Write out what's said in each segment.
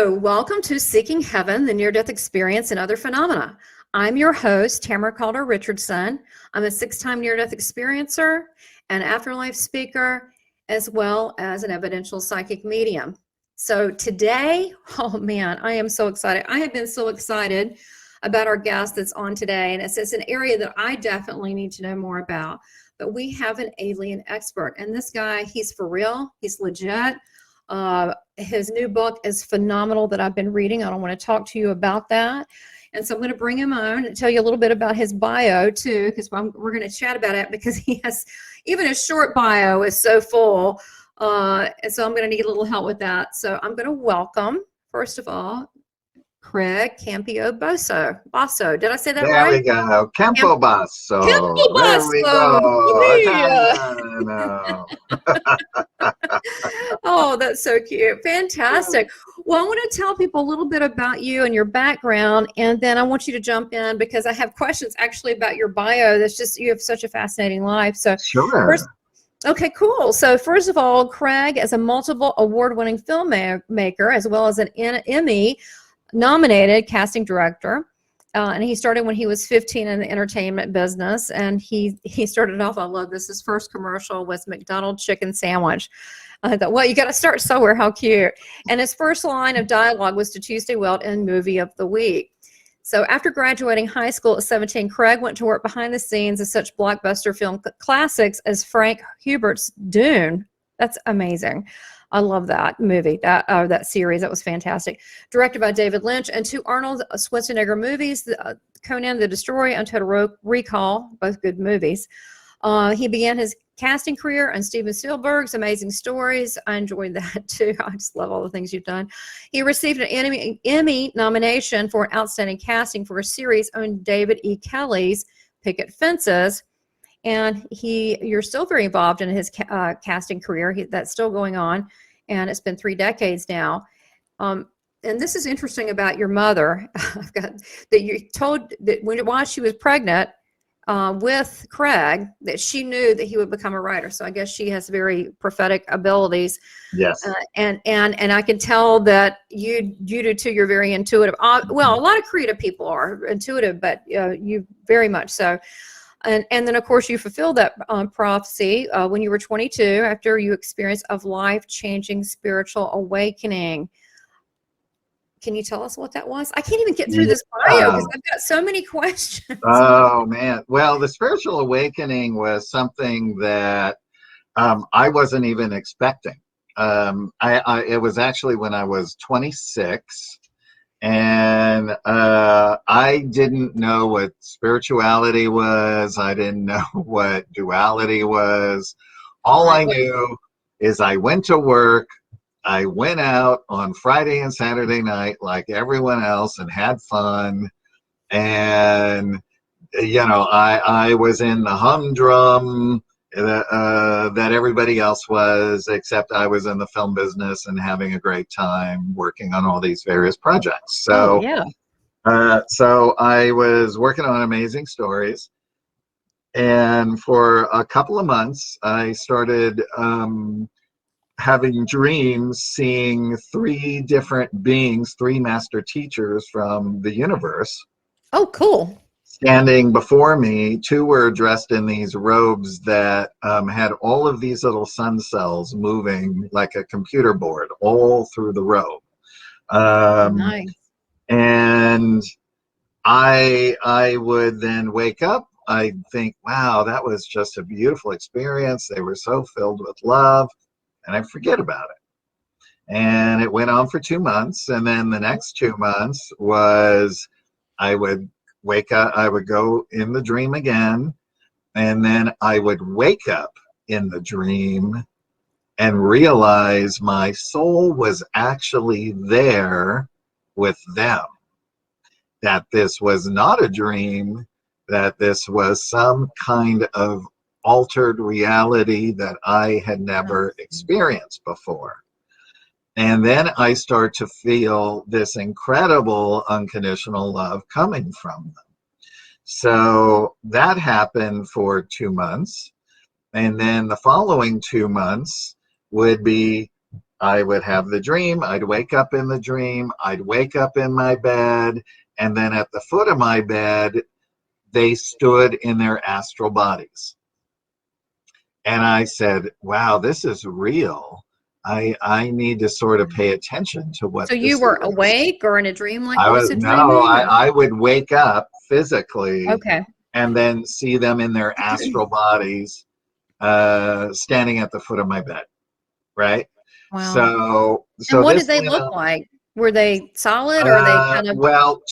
So, welcome to Seeking Heaven, the Near-Death Experience and Other Phenomena. I'm your host, Tamara Caulder Richardson. I'm a 6-time near-death experiencer, an afterlife speaker, as well as an evidential psychic medium. So today, oh man, I am so excited. I have been so excited about our guest that's on today, and it's an area that I definitely need to know more about. But we have an alien expert, and this guy, he's for real, he's legit. His new book is phenomenal that I've been reading. I don't want to talk to you about that. And so I'm going to bring him on and tell you a little bit about his bio too, because we're going to chat about it, because he has, even his short bio is so full. And so I'm going to need a little help with that. So I'm going to welcome, first of all, Craig Campobasso. Did I say that right? There we go. Campobasso. There we go. Yeah. Oh, that's so cute. Fantastic. Well, I want to tell people a little bit about you and your background, and then I want you to jump in because I have questions actually about your bio. That's just, you have such a fascinating life. So sure. Okay, cool. So first of all, Craig is a multiple award-winning filmmaker, as well as an Emmy-nominated casting director. And he started when he was 15 in the entertainment business. And he started off, I love this, his first commercial was McDonald's chicken sandwich. I thought, well, you got to start somewhere. How cute. And his first line of dialogue was to Tuesday Welt in Movie of the Week. So after graduating high school at 17, Craig went to work behind the scenes of such blockbuster film classics as Frank Hubert's Dune. That's amazing. I love that movie, that series. That was fantastic. Directed by David Lynch, and 2 Arnold Schwarzenegger movies, Conan the Destroyer and Total Recall, both good movies. He began his casting career on Steven Spielberg's Amazing Stories. I enjoyed that too. I just love all the things you've done. He received an Emmy nomination for an outstanding casting for a series on David E. Kelly's Picket Fences. And you're still very involved in his casting career. That's still going on, and it's been 3 decades now. And this is interesting about your mother. I've got that you told that while she was pregnant with Craig, that she knew that he would become a writer. So I guess she has very prophetic abilities. Yes. And I can tell that you do too. You're very intuitive. Well, a lot of creative people are intuitive, but you very much so. And then, of course, you fulfilled that prophecy when you were 22 after you experienced a life-changing spiritual awakening. Can you tell us what that was? I can't even get through this bio because I've got so many questions. Oh, man. Well, the spiritual awakening was something that I wasn't even expecting. It was actually when I was 26. And I didn't know what spirituality was. I didn't know what duality was. All I knew is I went to work. I went out on Friday and Saturday night like everyone else and had fun. And, I was in the humdrum that everybody else was, except I was in the film business and having a great time working on all these various projects. So, so I was working on Amazing Stories, and for a couple of months, I started having dreams, seeing 3 different beings, 3 master teachers from the universe. Oh, cool. Standing before me. 2 were dressed in these robes that had all of these little sun cells moving like a computer board all through the robe. Nice. And I would then wake up. I'd think, wow, that was just a beautiful experience. They were so filled with love. And I forget about it. And it went on for 2 months. And then the next 2 months was I would wake up, I would go in the dream again, and then I would wake up in the dream and realize my soul was actually there with them, that this was not a dream, that this was some kind of altered reality that I had never experienced before. And then I start to feel this incredible unconditional love coming from them. So that happened for 2 months. And then the following 2 months would be I would have the dream, I'd wake up in the dream, I'd wake up in my bed, and then at the foot of my bed, they stood in their astral bodies. And I said, wow, this is real. I need to sort of pay attention to what So this you were is. awake or in a dream, like I was lucid no, dreaming? Or? I would wake up physically Okay. and then see them in their astral bodies standing at the foot of my bed, right? Wow. So And what did this they went look on. like? Were they solid or are they kind of? Well,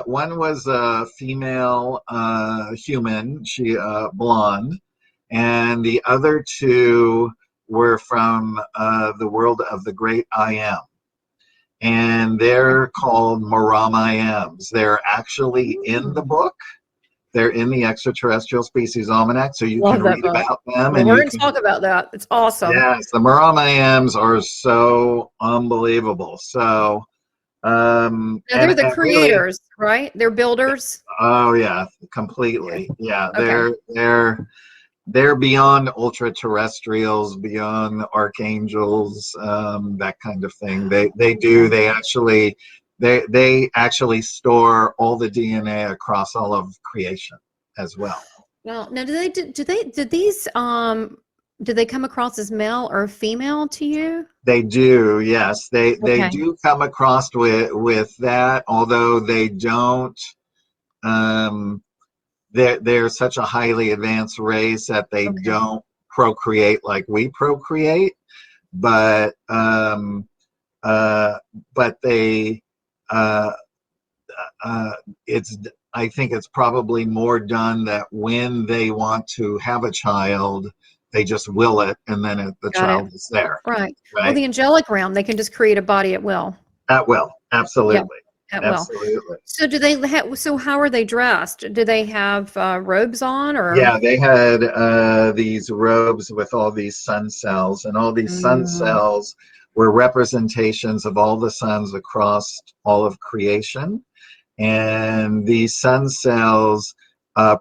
one was a female human, she blonde, and the other two were from the world of the great I Am. And they're called Maramayams. They're actually in the book. They're in the Extraterrestrial Species Almanac, so you can Love that read book. about them. Well, And we're you going to can, talk about that. It's awesome. yes, the Maramayams are so unbelievable. So, Now they're the and really, creators, right? They're builders. oh yeah, Yeah. completely. Yeah, Okay. they're beyond ultra terrestrials, beyond archangels, that kind of thing. Okay. They actually store all the DNA across all of creation as well. Well, now did they come across as male or female to you? They do, yes. They Okay. do come across with that, although they don't. Um, they're such a highly advanced race that they Okay. don't procreate like we procreate, but uh, but they uh, it's I think it's probably more done that when they want to have a child, they just will it, and then the Got it. child is there, Right. Well, right? the angelic realm, they can just create a body at will. At will, Yeah, absolutely, at will. absolutely. So do they have, so how are they dressed? Do they have robes on or? Yeah, they had these robes with all these sun cells, and all these sun Mm, cells were representations of all the suns across all of creation. And these sun cells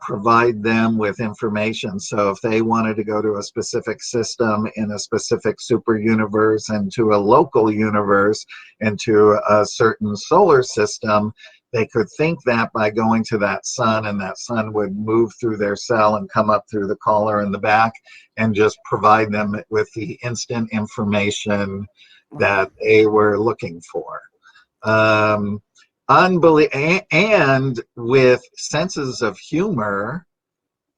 provide them with information. So if they wanted to go to a specific system in a specific super universe and to a local universe and to a certain solar system, they could think that by going to that sun, and that sun would move through their cell and come up through the collar in the back and just provide them with the instant information wow. that they were looking for. Um, and with senses of humor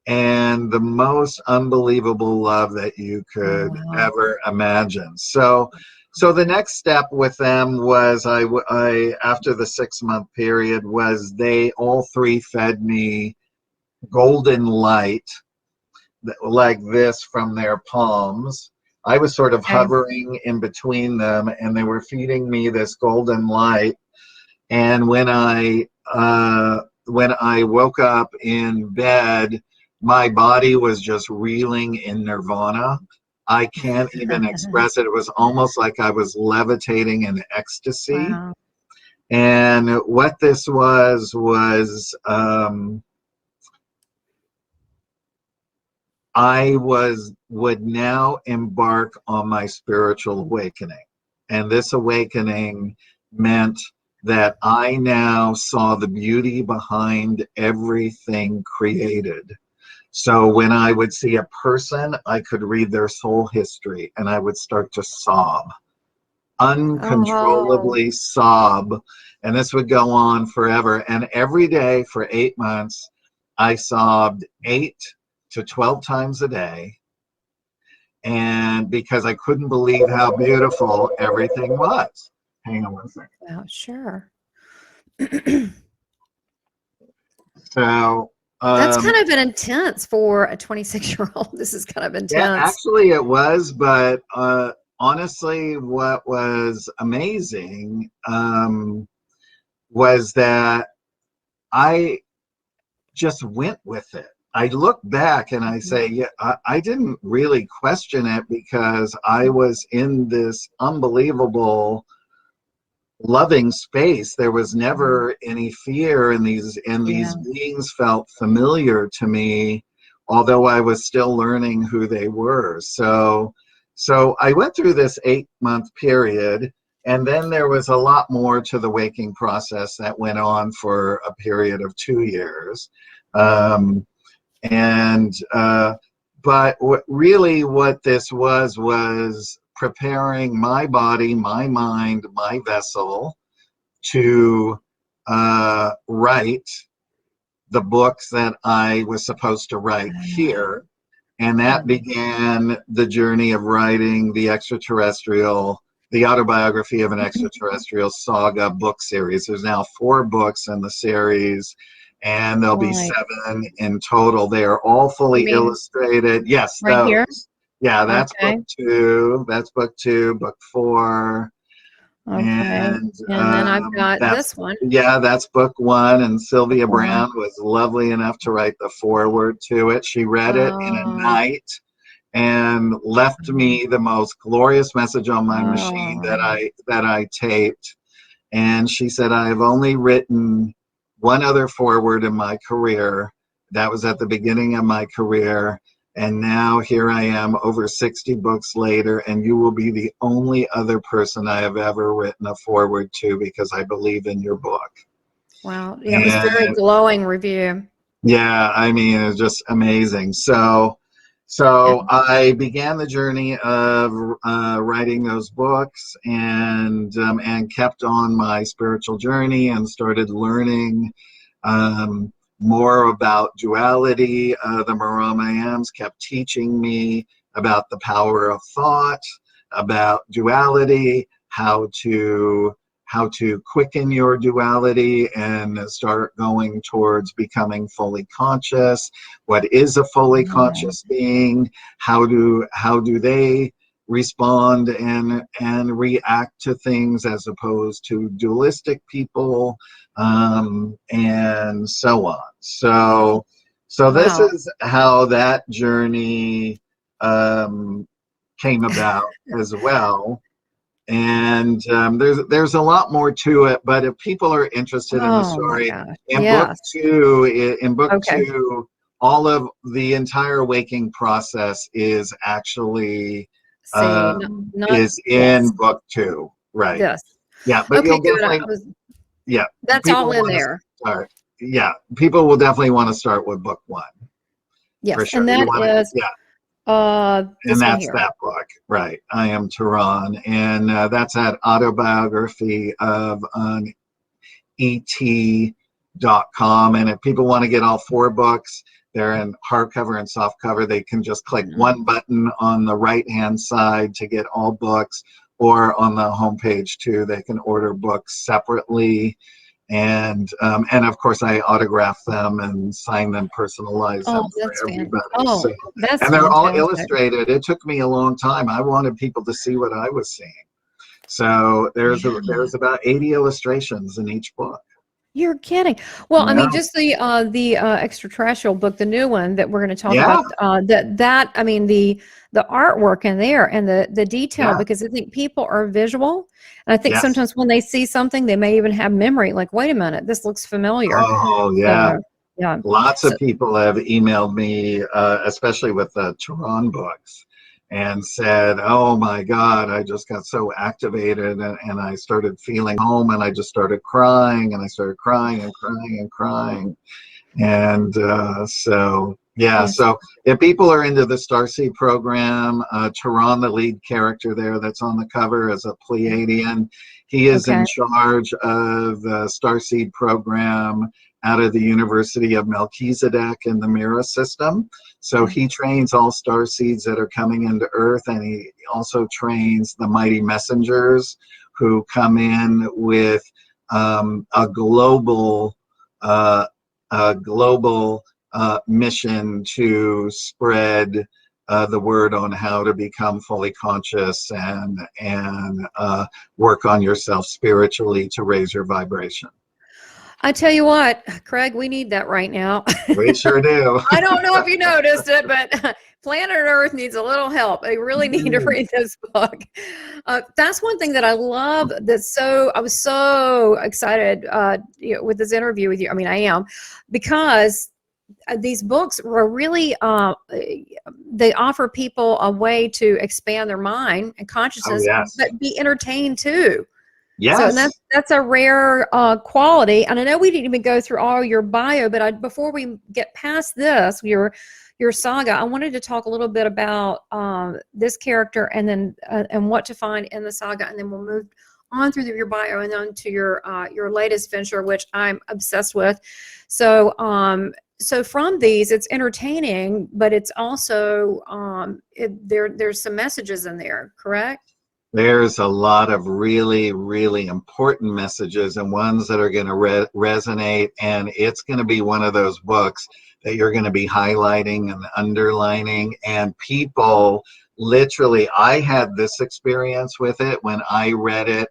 and the most unbelievable love that you Oh, could wow. ever imagine. So the next step with them was I after the 6-month period was they all three fed me golden light like this from their palms. I was sort of Okay. hovering in between them, and they were feeding me this golden light. And when I woke up in bed, my body was just reeling in nirvana. I can't even express it. It was almost like I was levitating in ecstasy. Wow. And what this was I would now embark on my spiritual awakening. And this awakening meant that I now saw the beauty behind everything created. So when I would see a person, I could read their soul history and I would start to sob, Oh, uncontrollably sob. And this would go on forever. And every day for 8 months, I sobbed 8 to 12 times a day. And because I couldn't believe how beautiful everything was. Hang on one second. wow, sure. So, That's um, kind of an intense for a 26-year-old. This is kind of yeah, intense. actually it was, but honestly, what was amazing was that I just went with it. I look back and I say, yeah, I didn't really question it because I was in this unbelievable loving space. There was Mhm. never any fear, and these Yeah. beings felt familiar to me, although I was still learning who they were. So I went through this 8-month period, and then there was a lot more to the waking process that went on for a period of 2 years. Um, and but really what this was preparing my body, my mind, my vessel to write the books that I was supposed to write here. And that began the journey of writing the autobiography of an extraterrestrial saga book series. There's now 4 books in the series, and there'll be 7 in total. They are all fully illustrated. Yes, right here. Yeah, that's book 2. That's book 2. Book 4. Okay. And then I've got this one. Yeah, that's book 1. And Sylvia Brown was lovely enough to write the foreword to it. She read it in a night and left me the most glorious message on my machine that I taped. And she said, I've only written one other foreword in my career. That was at the beginning of my career. And now here I am over 60 books later, and you will be the only other person I have ever written a foreword to because I believe in your book. Wow. Yeah, it was a very glowing review. Yeah, I mean, it was just amazing. So I began the journey of writing those books and kept on my spiritual journey and started learning more about duality. The Maramayams kept teaching me about the power of thought, about duality, how to quicken your duality and start going towards becoming fully conscious. What is a fully conscious being? How do they respond and react to things as opposed to dualistic people, and so on. So this is how that journey came about as well. And there's a lot more to it, but if people are interested in the story, book two, all of the entire waking process is actually is in book 2, right? Yes. Yeah, but you'll definitely that's all in there. Yeah, people will definitely want to start with book 1. Yes, for sure. And that is and that's that book, right? I Am Tehran, and that's at autobiography of an ET.com. And if people want to get all 4 books, they're in hardcover and softcover. They can just click one button on the right-hand side to get all books, or on the homepage too. They can order books separately. And of course I autograph them and sign them, personalize them for everybody. And they're all illustrated. It took me a long time. I wanted people to see what I was seeing. So there's about 80 illustrations in each book. You're kidding. Well, I mean, just the Extraterrestrial book, the new one that we're going to talk about, that I mean, the artwork in there and the detail, because I think people are visual. And I think sometimes when they see something, they may even have memory, like, wait a minute, this looks familiar. Oh, yeah. Lots of people have emailed me, especially with the Tehran books, and said, oh my God, I just got so activated, and I started feeling home, and I just started crying, and I started crying and crying and crying. And so if people are into the Starseed program, Tehran, the lead character there that's on the cover, is a Pleiadian. He is in charge of the Starseed program out of the University of Melchizedek in the Mira system. So he trains all starseeds that are coming into Earth, and he also trains the mighty messengers who come in with a global mission to spread the word on how to become fully conscious and work on yourself spiritually to raise your vibration. I tell you what, Craig, we need that right now. We sure do. I don't know if you noticed it, but planet Earth needs a little help. They really need to read this book. That's one thing that I love. I was so excited with this interview with you. I mean, I am, because these books were really they offer people a way to expand their mind and Oh, consciousness, yes. but be entertained too. So, and Yes. that's a rare quality. And I know we didn't even go through all your bio, but before we get past this, your saga, I wanted to talk a little bit about this character, and then and what to find in the saga, and then we'll move on through your bio and on to your latest venture, which I'm obsessed with. So, so from these, it's entertaining, but it's also there's some messages in there, correct? There's a lot of really, really important messages, and ones that are going to resonate. And it's going to be one of those books that you're going to be highlighting and underlining. And people literally, I had this experience with it when I read it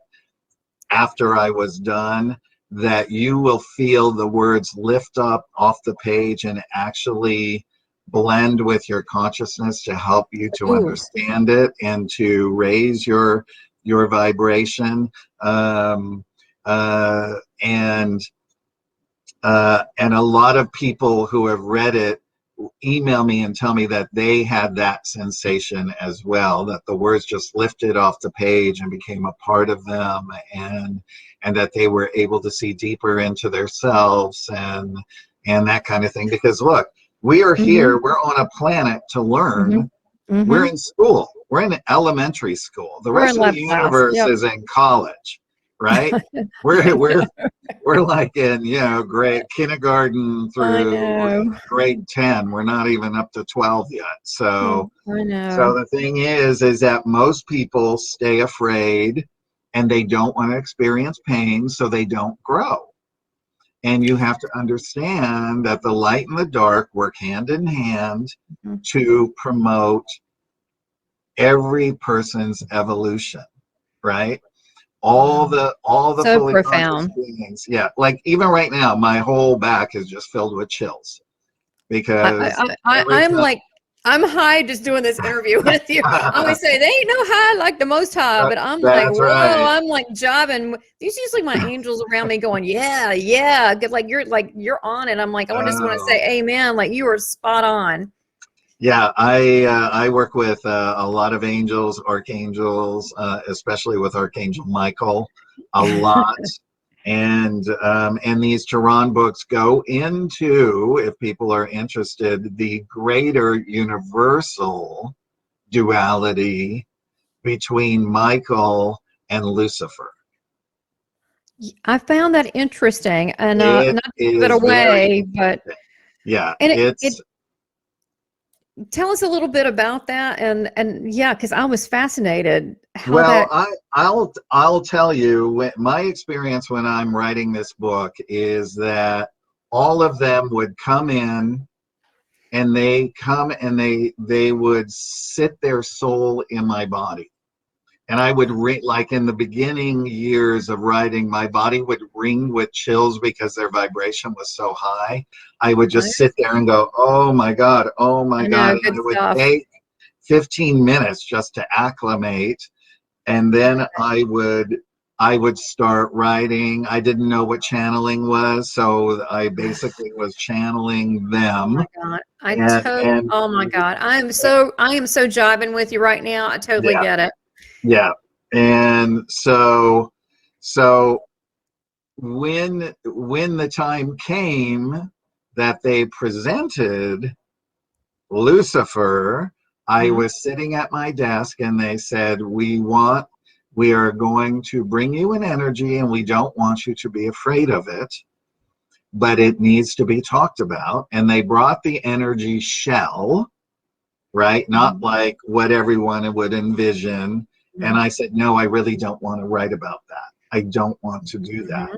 after I was done, that you will feel the words lift up off the page and actually blend with your consciousness to help you to Ooh. understand it and to raise your vibration. And a lot of people who have read it email me and tell me that they had that sensation as well, that the words just lifted off the page and became a part of them, and that they were able to see deeper into themselves and that kind of thing. Because look, we are here, we're on a planet to learn. We're in school, we're in elementary school. The We're rest in of lab the class. universe Yep. is in college, right? We're like in, grade kindergarten I through know. grade 10. We're not even up to 12 yet. So I so know. the thing is that most people stay afraid and they don't want to experience pain, so they don't grow. And you have to understand that the light and the dark work hand in hand to promote every person's evolution, right? All the So fully conscious profound. beings. Yeah, like even right now, my whole back is just filled with chills because every I'm time. like, I'm high just doing this interview with you. I always say they ain't no high like the most high, but I'm like, That's whoa, right. I'm like jiving. These usually my angels around me going, yeah, yeah. 'Cause like you're on it. I'm like, I just want to say amen. Like you are spot on. Yeah, I work with a lot of angels, archangels, especially with Archangel Michael, a lot. And these Tehran books go into, if people are interested, the greater universal duality between Michael and Lucifer. I found that interesting, and It not to give it is very away, but interesting. Yeah, and it it's tell us a little bit about that, and yeah, because I was fascinated how well, that. I'll tell you, my experience when I'm writing this book is that all of them would come in, and they would sit their soul in my body. And I would like in the beginning years of writing, my body would ring with chills because their vibration was so high. I would just sit there and go, oh my God, oh my I God. know, And good it would stuff. take 15 minutes just to acclimate. And then I would start writing. I didn't know what channeling was, so I basically was channeling Oh them. my God. And Oh my God. I am so jiving with you right now. I totally yeah, get it. yeah. And so when the time came that they presented Lucifer, I Mhm. was sitting at my desk and they said, we are going to bring you an energy and we don't want you to be afraid of it, but it needs to be talked about. And they brought the energy shell, right? Not like what everyone would envision. And I said, no, I really don't want to write about that. I don't want to do that.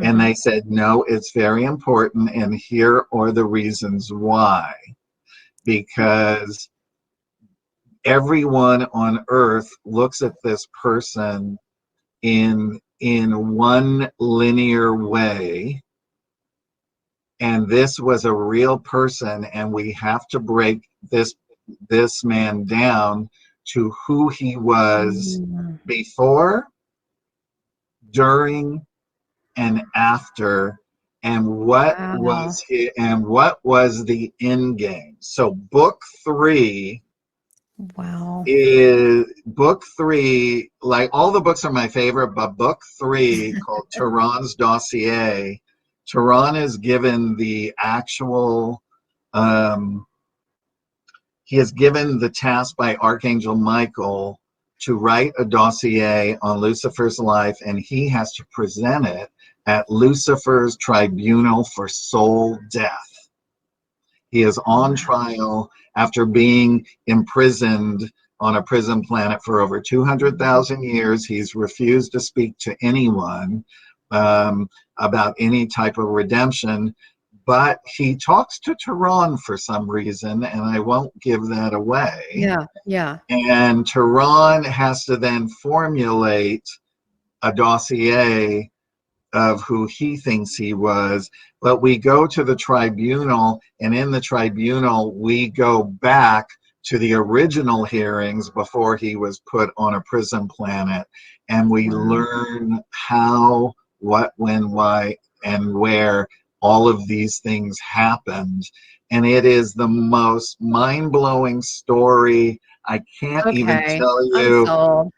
And they said, no, it's very important. And here are the reasons why. Because everyone on earth looks at this person in one linear way, and this was a real person, and we have to break this man down to who he was before, during, and after, and what Wow. was the end game. So Wow. book three, like all the books are my favorite, but book three, called Tehran's Dossier, Tehran is given the actual he is given the task by Archangel Michael to write a dossier on Lucifer's life, and he has to present it at Lucifer's tribunal for soul death. He is on trial after being imprisoned on a prison planet for over 200,000 years. He's refused to speak to anyone about any type of redemption, but he talks to Tehran for some reason, and I won't give that away. Yeah. Yeah. And Tehran has to then formulate a dossier of who he thinks he was. But we go to the tribunal, and in the tribunal, we go back to the original hearings before he was put on a prison planet, and we learn how, what, when, why, and where all of these things happened. And it is the most mind-blowing story. I can't even Okay. tell I'm you. sold.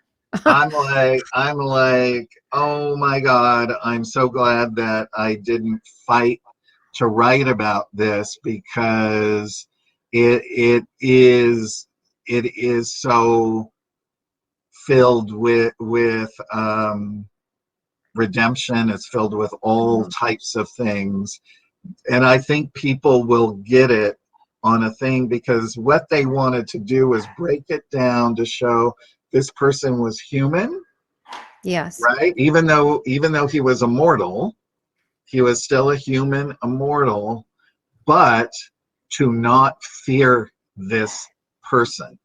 I'm like, oh my God, I'm so glad that I didn't fight to write about this, because it is so filled with redemption. It's filled with all types of things. And I think people will get it on a thing, because what they wanted to do is break it down to show this person was human, Yes. right? Even though he was immortal, he was still a human immortal, but to not fear this person.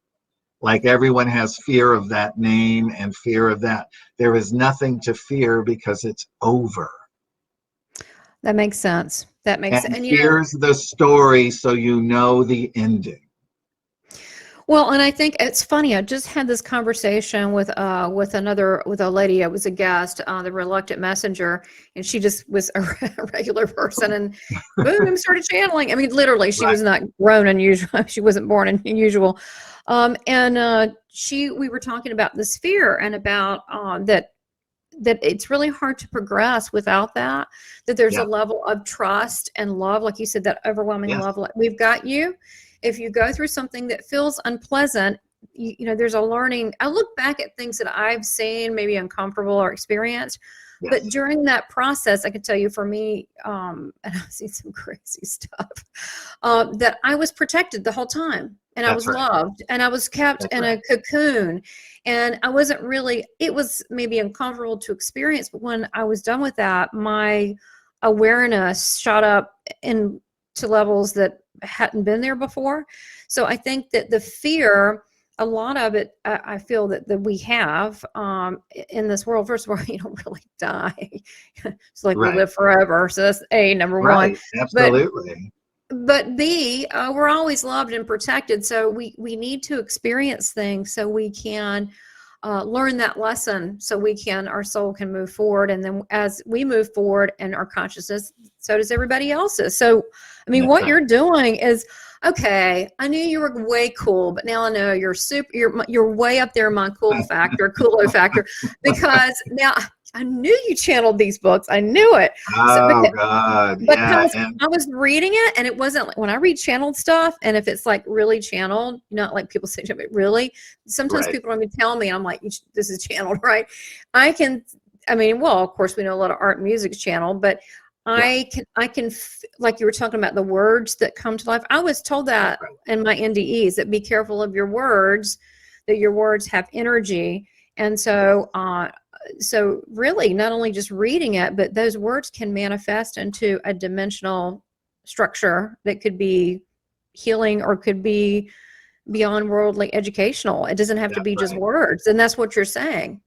Like everyone has fear of that name and fear of that. There is nothing to fear because it's over. That makes sense. That makes sense. And And here's the story so you know the ending. well, and I think it's funny. I just had this conversation with a lady. I was a guest, the Reluctant Messenger, and she just was a regular person, and boom, started channeling. I mean, literally, she Right. was not grown unusual. She wasn't born unusual, we were talking about this fear and about that it's really hard to progress without that. That there's a Yeah. level of trust and love, like you said, that overwhelming Yes. love. Like, we've got you. If you go through something that feels unpleasant, there's a learning. I look back at things that I've seen, maybe uncomfortable or experienced, but Yes. during that process, I can tell you, for me, and I've seen some crazy stuff, that I was protected the whole time, and I That's was right. loved, and I was kept That's in right. a cocoon, and I wasn't really. It was maybe uncomfortable to experience, but when I was done with that, my awareness shot up into levels that hadn't been there before. So I think that the fear, a lot of it, I feel that we have in this world. First of all, you don't really die. It's like we Right. live forever. So that's number one. Right. But Absolutely. B, we're always loved and protected. So we need to experience things so we can learn that lesson, so our soul can move forward. And then as we move forward in our consciousness, so does everybody else's. So, I mean, That's what right. you're doing is, okay, I knew you were way cool, but now I know you're way up there in my coolo factor, because now I knew you channeled these books. I knew it. So, Oh God. Yeah. because And I was reading it, and it wasn't like, when I read channeled stuff, and if it's like really channeled, not like people say, but really, sometimes right. people don't even tell me, and I'm like, this is channeled, right? Well, of course, we know a lot of art and music's channeled, but Yeah. I can, like you were talking about, the words that come to life. I was told that Right. in my NDEs, that be careful of your words, that your words have energy. And so, so really, not only just reading it, but those words can manifest into a dimensional structure that could be healing or could be beyond worldly educational. It doesn't have to That's be just right. words. And that's what you're saying.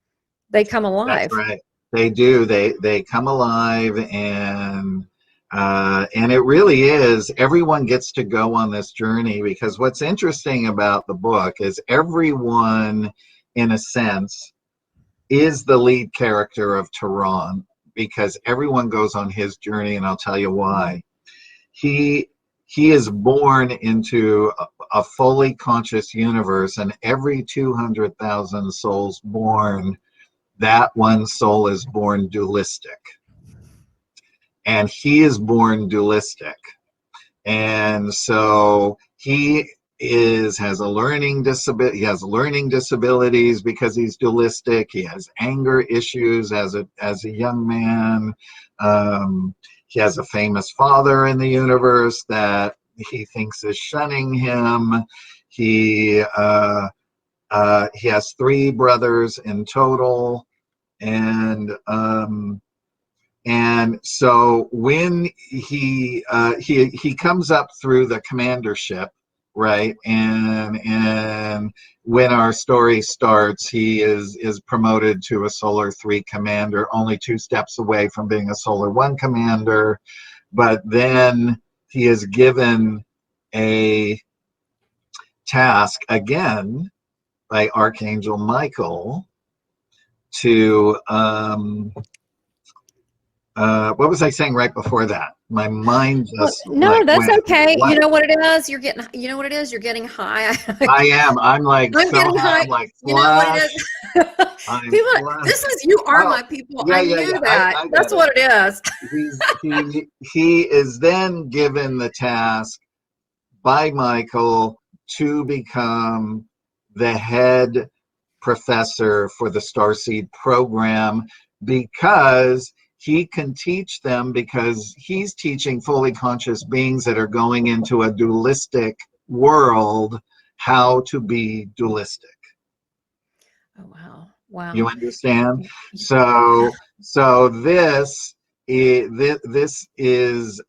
They come That's alive. right. They do. They come alive, and it really is. Everyone gets to go on this journey, because what's interesting about the book is everyone, in a sense, is the lead character of Tehran. because everyone goes on his journey, and I'll tell you why. He is born into a fully conscious universe, and every 200,000 souls born, that one soul is born dualistic. And he is born dualistic. And so he has a learning disability. He has learning disabilities because he's dualistic. He has anger issues as a young man. He has a famous father in the universe that he thinks is shunning him. He has 3 brothers in total, and so when he comes up through the commandership, right, and when our story starts, he is promoted to a Solar 3 commander, only 2 steps away from being a Solar 1 commander. But then he is given a task again by Archangel Michael to what was I saying right before that? My mind just no, that's went, okay. what? You know what it is? You're getting, you know what it is? You're getting high. I am. I'm like I'm so getting high. high. I'm like You know what flush. it is? I'm People, flush. this is, you are Oh, my people. yeah, I yeah, knew yeah. that. I That's get what it is. he is then given the task by Michael to become the head professor for the Starseed program, because he can teach them, because he's teaching fully conscious beings that are going into a dualistic world how to be dualistic. Oh, wow. Wow. You understand? So this is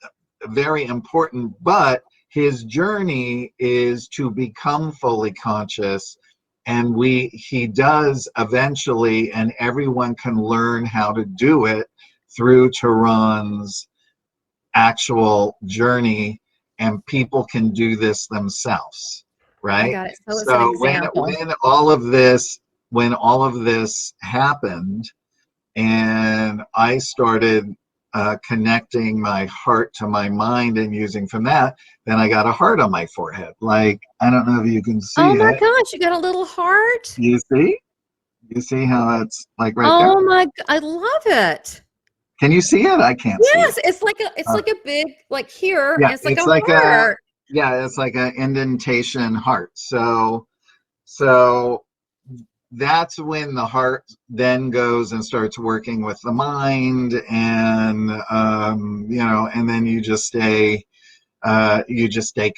very important, but his journey is to become fully conscious, and he does eventually, and everyone can learn how to do it through Tehran's actual journey, and people can do this themselves, I right? got it. So it's an So example. when all of this happened, and I started connecting my heart to my mind and using from that, then I got a heart on my forehead. Like, I don't know if you can see Oh my it. gosh, you got a little heart. You see? You see how it's like right there? Oh my, I love it. Can you see it? I can't see it. Yes, it's like a big, like here, Yeah, and it's like a heart. it's like an indentation heart. So that's when the heart then goes and starts working with the mind, and and then you just stay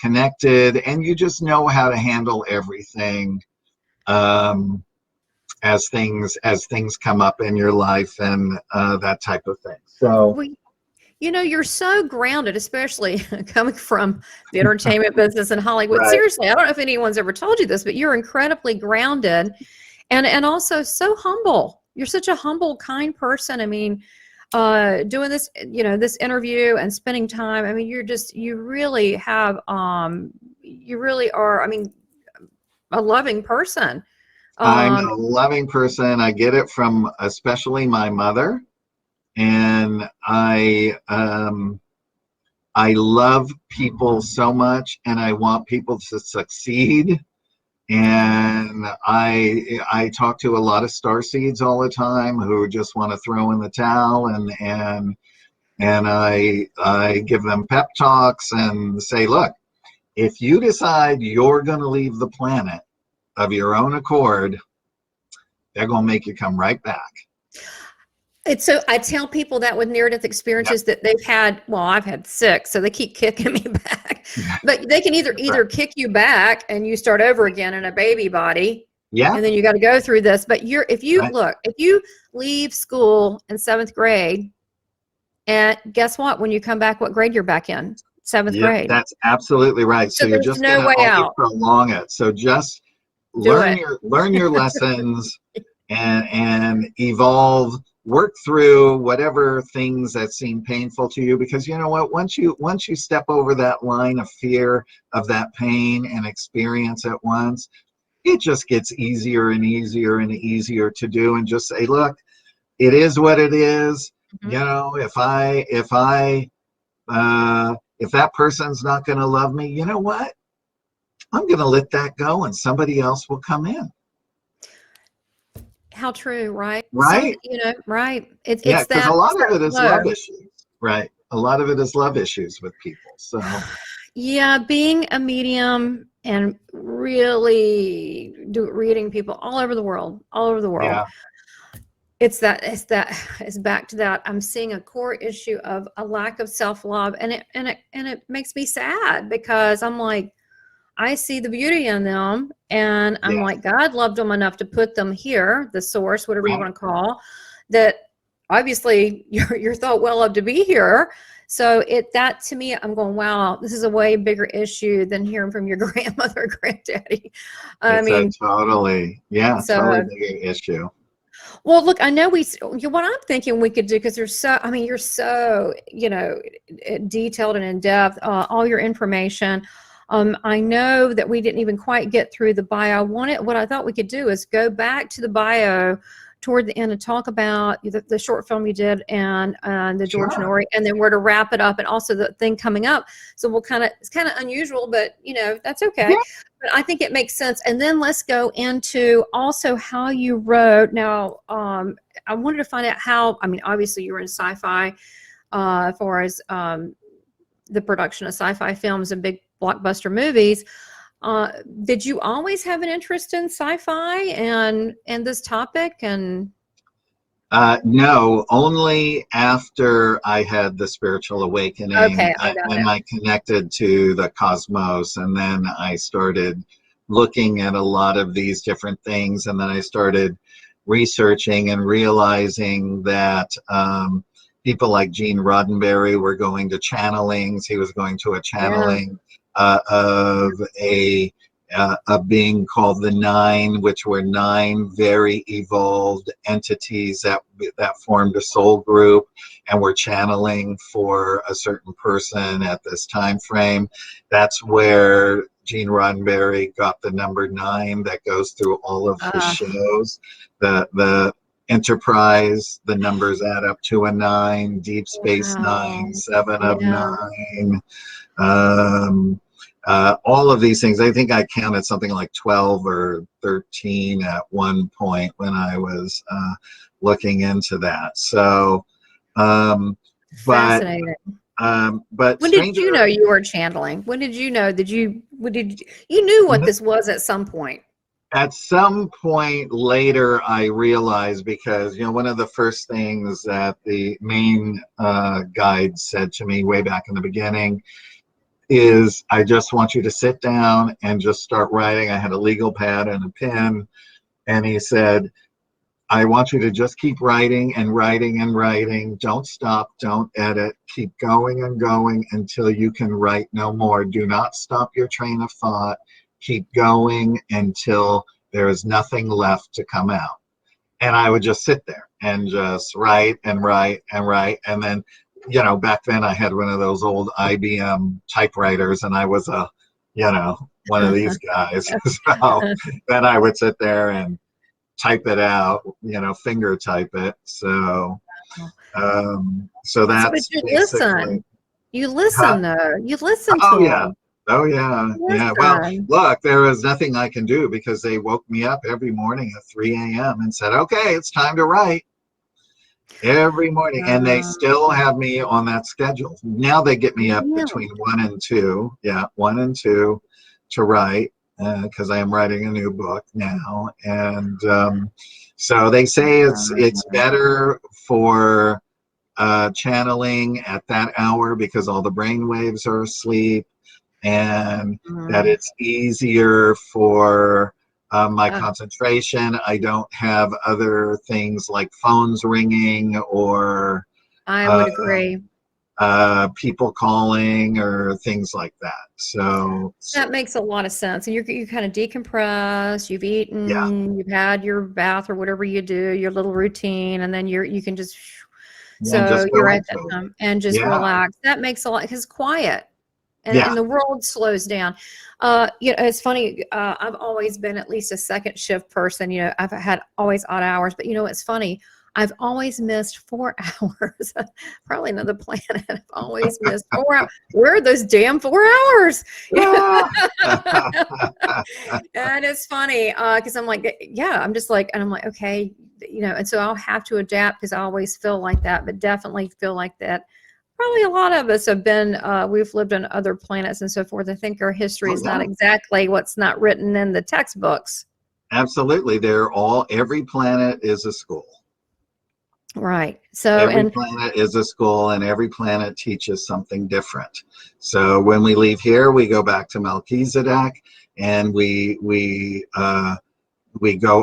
connected, and you just know how to handle everything as things come up in your life, and that type of thing. So Well, you know, you're so grounded, especially coming from the entertainment business in Hollywood. right. Seriously, I don't know if anyone's ever told you this, but you're incredibly grounded, and also so humble. You're such a humble, kind person. I mean, doing this, you know, this interview and spending time. I mean, you really have, you really are. I mean, a loving person. I'm Um, a loving person. I get it from especially my mother, and I love people so much, and I want people to succeed. And I talk to a lot of starseeds all the time who just want to throw in the towel, and I give them pep talks and say, look, if you decide you're going to leave the planet of your own accord, they're going to make you come right back. It's so I tell people that with near-death experiences that they've had, well, I've had 6, so they keep kicking me back. But they can either kick you back and you start over again in a baby body, Yeah. and then you got to go through this. But if you Right. look, if you leave school in 7th grade, and guess what? When you come back, what grade you're back in? 7th Yeah, grade. that's absolutely right. So So you're there's just no going to way only out. prolong it. So just Do it. learn your lessons, and evolve, work through whatever things that seem painful to you, because you know what, once you step over that line of fear, of that pain, and experience it once, it just gets easier and easier and easier to do, and just say, look, it is what it is. Mhm. if that person's not going to love me, you know what? I'm going to let that go and somebody else will come in. How true, right? Some, Right? right. It's Yeah, because a it's lot of that it is flow. love issues. Right. A lot of it is love issues with people. So, Yeah, being a medium and really reading people all over the world, all over the world. yeah. It's back to that. I'm seeing a core issue of a lack of self-love, and it makes me sad because I'm like, I see the beauty in them, and I'm Yeah. like, God loved them enough to put them here, the source, whatever you Right. want to call, that obviously you're thought well of to be here. So that to me, I'm going, wow, this is a way bigger issue than hearing from your grandmother or granddaddy. I It's a mean, totally so big issue. well, look, I know what I'm thinking we could do, because I mean, you're so, detailed and in depth, all your information. I know that we didn't even quite get through the bio. What I thought we could do is go back to the bio toward the end and talk about the short film you did and the George Sure. Norrie, and then we're to wrap it up, and also the thing coming up. So it's kind of unusual, but that's okay. Yeah. But I think it makes sense. And then let's go into also how you wrote. Now, I wanted to find out how, I mean, obviously you were in sci-fi, as far as the production of sci-fi films and big blockbuster movies. Did you always have an interest in sci-fi and this topic? And No, only after I had the spiritual awakening okay, I got and it. I connected to the cosmos, and then I started looking at a lot of these different things, and then I started researching and realizing that people like Gene Roddenberry were going to channelings. He was going to a Yeah. channeling of a being called the Nine, which were nine very evolved entities that formed a soul group and were channeling for a certain person at this time frame. That's where Gene Roddenberry got the number nine that goes through all of his Uh, shows. The Enterprise, the numbers add up to a nine. Deep Space Nine, wow. seven of Yeah. nine. Um, all of these things. I think I counted something like 12 or 13 at one point when I was looking into that. So, um, but Fascinating. but When did stranger you know you were channeling? When did you know? You knew what this was at some point? at some point later, I realized, because one of the first things that the main guide said to me way back in the beginning is, I just want you to sit down and just start writing. I had a legal pad and a pen, and he said, I want you to just keep writing and writing and writing. Don't stop, don't edit. Keep going and going until you can write no more. Do not stop your train of thought. Keep going until there is nothing left to come out. And I would just sit there and just write and write and write. And then, back then I had one of those old IBM typewriters, and I was one of these guys. So then I would sit there and type it out, finger type it. So So, but that's you basically. listen. You Huh? listen, though. You listen Oh to yeah. them. Oh yeah. Yeah. Well, Listen. look, there was nothing I can do because they woke me up every morning at 3 a.m. and said, okay, it's time to write. Every morning, and they Uh, still have me on that schedule. Now they get me up really? between 1 and 2, 1 and 2, to write, because I am writing a new book now, and so they say it's better for channeling at that hour because all the brain waves are asleep, and that Mm. it's easier for my Uh, concentration. I don't have other things like phones ringing or I uh, would agree. people calling or things like that. So, That makes a lot of sense. And you kind of decompress, you've yeah, eaten, you've had your bath or whatever you do, your little routine, and then you can just, and so just you're go at that into it. time and just Yeah, relax. That makes a lot, because quiet yeah, and the world slows down. It's funny. I've always been at least a second shift person. I've had always odd hours, but it's funny. I've always missed 4 hours. Probably another planet. I've always missed 4 hours. Where are those damn 4 hours? And it's funny because I'm like, yeah, I'm just like, and I'm like, okay, and so I'll have to adapt because I always feel like that, but definitely feel like that. Probably a lot of us have been, we've lived on other planets and so forth. I think our history is not exactly what's not written in the textbooks. Absolutely. Every planet is a school. Right. So every planet is a school, and every planet teaches something different. So when we leave here, we go back to Melchizedek, and we go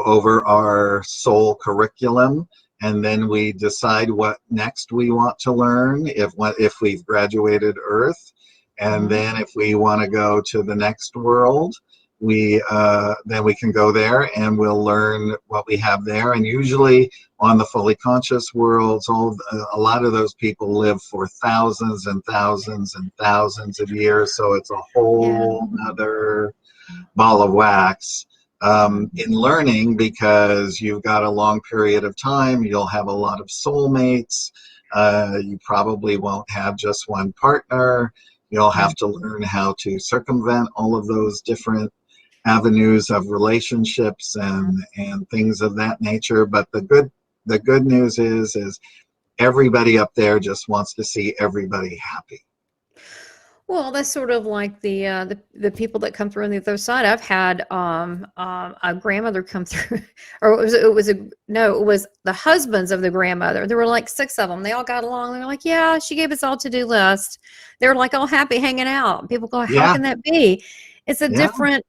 over our soul curriculum, and then we decide what next we want to learn if we've graduated Earth, and then if we want to go to the next world, then we can go there and we'll learn what we have there. And usually on the fully conscious worlds, a lot of those people live for thousands and thousands and thousands of years, so it's a whole other ball of wax in learning, because you've got a long period of time. You'll have a lot of soulmates. You probably won't have just one partner. You'll have to learn how to circumvent all of those different avenues of relationships and things of that nature. But the good news is everybody up there just wants to see everybody happy. Well, that's sort of like the people that come through on the other side. I've had a grandmother come through, or it was the husbands of the grandmother. There were like 6 of them. They all got along. They were like, yeah, she gave us all to-do list. They were like all happy hanging out. People go, how can that be? It's a different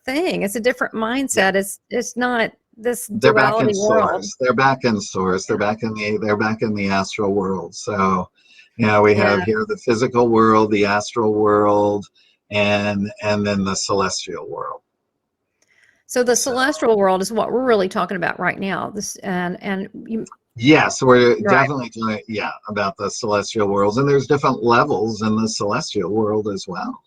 thing. It's a different mindset. It's not this duality world. They're back in source. They're back in the astral world. So we have here the physical world, the astral world, and then the celestial world. So the celestial world is what we're really talking about right now. Yes, we're definitely talking about the celestial worlds, and there's different levels in the celestial world as well,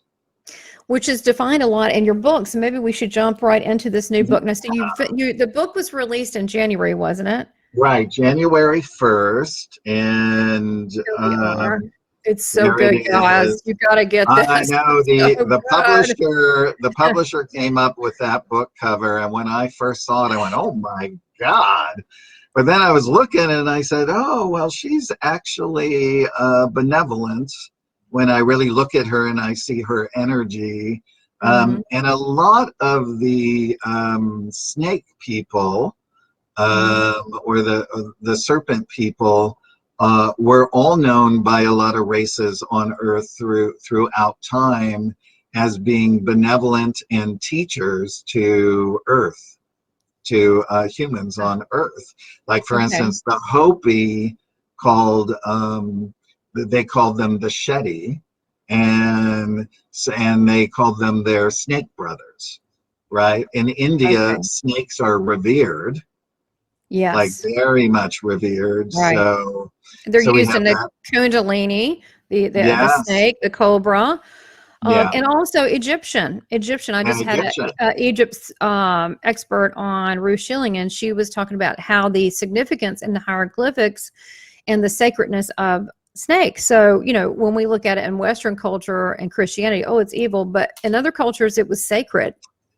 which is defined a lot in your book. So maybe we should jump right into this new book. Now, so the book was released in January, wasn't it? Right, January 1st, and it's so good, guys. You got to get this. I know the publisher came up with that book cover, and when I first saw it, I went, "Oh my God!" But then I was looking, and I said, "Oh well, she's actually benevolent." When I really look at her and I see her energy, and a lot of the snake people. Or the serpent people were all known by a lot of races on Earth throughout time as being benevolent and teachers to Earth, to humans on Earth. Like, for instance, the Hopi they called them the Shetty, and they called them their snake brothers. Right? In India, snakes are revered. Yes. Like very much revered. Right. So they're used in the Kundalini, the snake, the cobra, and also Egyptian. I just had Egypt's expert on Ruth Schilling, and she was talking about how the significance in the hieroglyphics and the sacredness of snakes. So, when we look at it in Western culture and Christianity, it's evil, but in other cultures, it was sacred.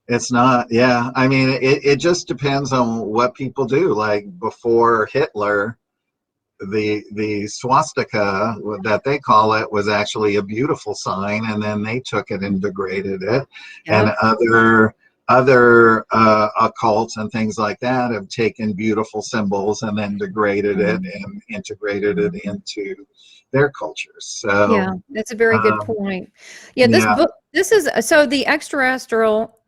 It's not, I mean, it just depends on what people do. Like before Hitler, the swastika that they call it was actually a beautiful sign, and then they took it and degraded it. And other occults and things like that have taken beautiful symbols and then degraded it and integrated it into their cultures. So that's a very good point. This book, this is so the extraterrestrial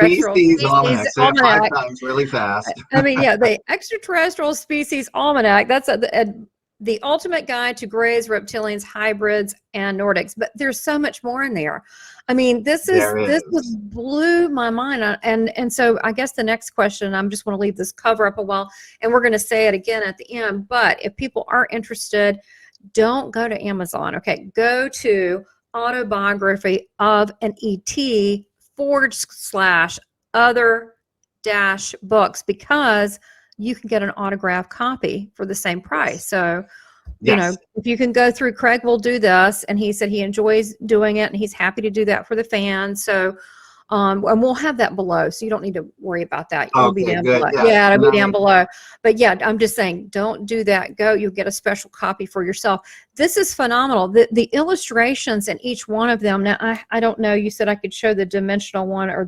species almanac. Say it 5 times really fast. I mean, the Extraterrestrial Species Almanac. That's the ultimate guide to greys, reptilians, hybrids, and Nordics. But there's so much more in there. I mean, this blew my mind. And so I guess the next question, I'm just want to leave this cover up a while, and we're going to say it again at the end. But if people are interested, don't go to Amazon. Okay, go to Autobiography of an ET /other-books, because you can get an autographed copy for the same price. So, you know, Yes. if you can go through, Craig will do this, and he said he enjoys doing it, and he's happy to do that for the fans. So, and we'll have that below, so you don't need to worry about that. It'll be Okay, down good. below. Yeah. Yeah, it'll And be down below. But yeah, I'm just saying, don't do that. Go, you'll get a special copy for yourself. This is phenomenal. The illustrations in each one of them. Now, I don't know. You said I could show the dimensional one, or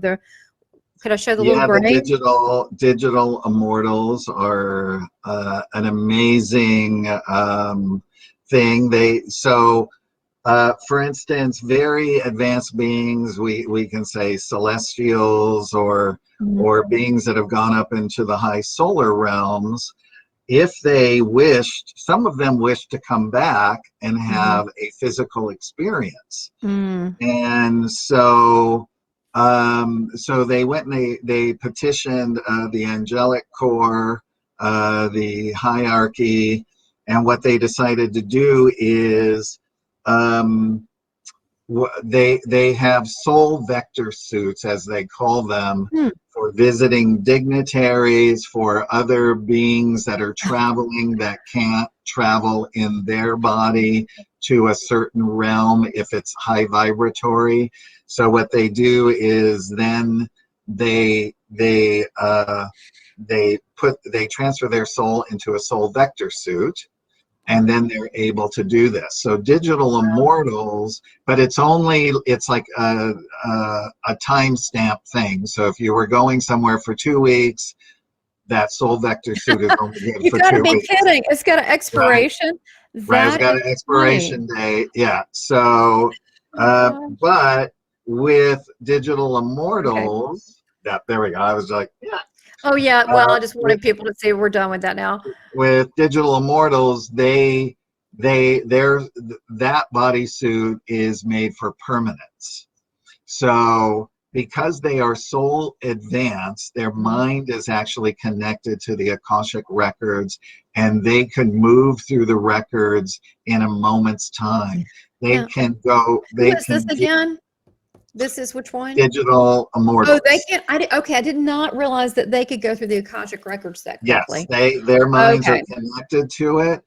could I show the little Yeah, the gray? digital Immortals are an amazing thing. For instance, very advanced beings, we can say celestials or beings that have gone up into the high solar realms. If they wished, some of them wished to come back and have a physical experience. And so they went and they petitioned the angelic corps, the hierarchy, and what they decided to do is they have soul vector suits, as they call them, for visiting dignitaries, for other beings that are traveling that can't travel in their body to a certain realm if it's high vibratory. So what they do is then they transfer their soul into a soul vector suit, and then they're able to do this. So digital Immortals, but it's like a timestamp thing. So if you were going somewhere for 2 weeks, that soul vector suit is only good You for got to 2 be weeks. kidding. It's got an expiration. Right, it's That got is an funny. expiration date. Yeah. So, Oh, but with digital okay. Immortals, there we go. I was like, yeah. Oh yeah. Well, I just With wanted people to see we're done with that now. digital Immortals, that bodysuit is made for permanence. So because they are soul advanced, their mind is actually connected to the Akashic records, and they can move through the records in a moment's time. They Now, can go. who They is this can get again? This is which one? digital Oh, they Immortals. can. Okay, I did not realize that they could go through the Akashic records that Yes, quickly. their minds are Okay. connected to it.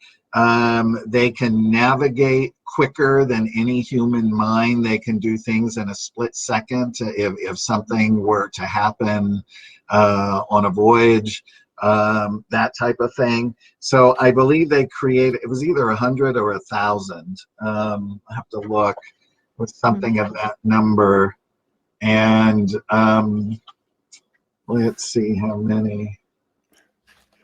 They can navigate quicker than any human mind. They can do things in a split second if something were to happen on a voyage, that type of thing. So I believe they created, it was either 100 or 1,000. I have to look with something of that number. And let's see how many.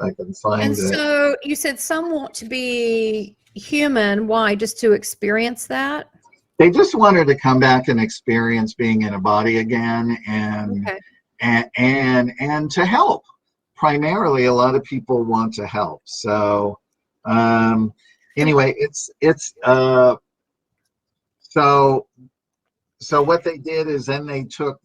I can And find it. so you said some want to be human. Why? Just to experience that? They just wanted to come back and experience being in a body again, and Okay. and to help. Primarily, a lot of people want to help. So anyway, so what they did is then they took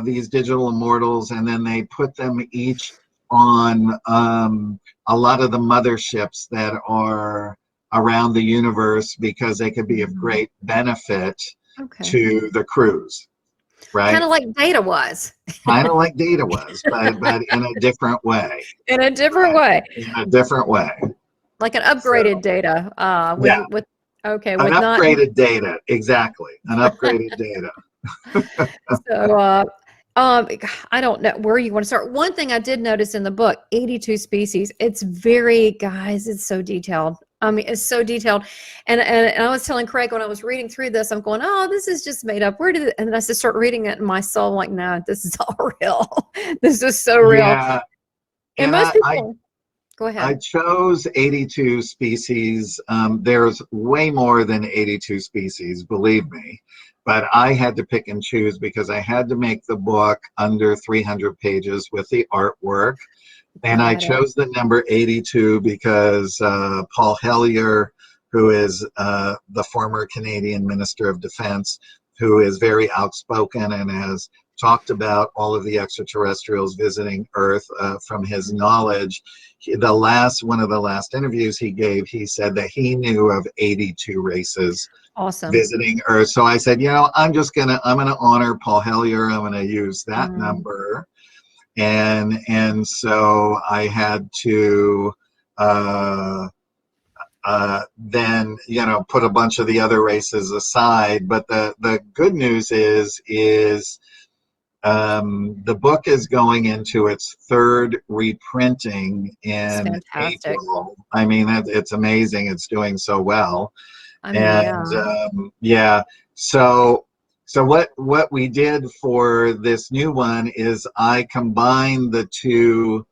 these digital Immortals and then they put them each on a lot of the motherships that are around the universe, because they could be of great benefit to the crews, right? Kind of like Data was. Kind of like Data was, but in a different way. In a different way. In a different way. Like an upgraded Data. With Yeah. with okay, An with not upgraded Data, exactly. An upgraded Data. so I don't know where you want to start. One thing I did notice in the book, 82 species. It's very, guys, it's so detailed. I mean, it's so detailed. And I was telling Craig when I was reading through this, I'm going, oh, this is just made up. Where did it? And then I just start reading it in my soul, like, no, this is all real. This is so real. Yeah. And most people, go ahead. I chose 82 species. There's way more than 82 species, believe me. But I had to pick and choose because I had to make the book under 300 pages with the artwork. And I chose the number 82 because Paul Hellyer, who is the former Canadian Minister of Defense, who is very outspoken and has talked about all of the extraterrestrials visiting Earth from his knowledge. One of the last interviews he gave, he said that he knew of 82 races visiting Earth. So I said, I'm gonna honor Paul Hellyer. I'm gonna use that number. and so I had to then, you know, put a bunch of the other races aside. But the good news is the book is going into its third reprinting It's in fantastic. April. I mean, it's amazing. It's doing so well. I mean, yeah. And yeah, so what we did for this new one is I combined the two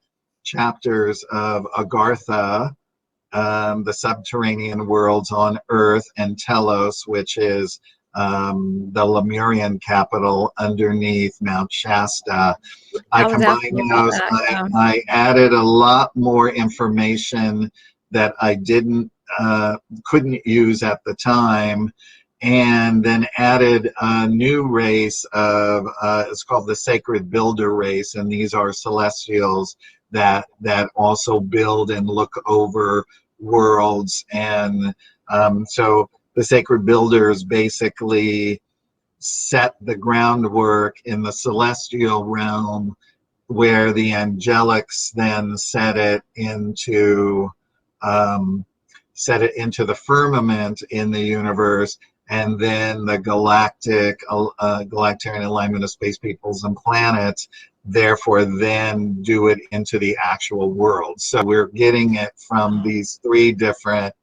chapters of Agartha, the subterranean worlds on Earth, and Telos, which is the Lemurian capital underneath Mount Shasta. I I was combined asking you about those. that. Yeah. I added a lot more information that I couldn't use at the time, and then added a new race of it's called the Sacred Builder race, and these are celestials that also build and look over worlds. And so the Sacred Builders basically set the groundwork in the celestial realm, where the angelics then set it into the firmament in the universe, and then the galactarian alignment of space peoples and planets therefore then do it into the actual world. So we're getting it from these three different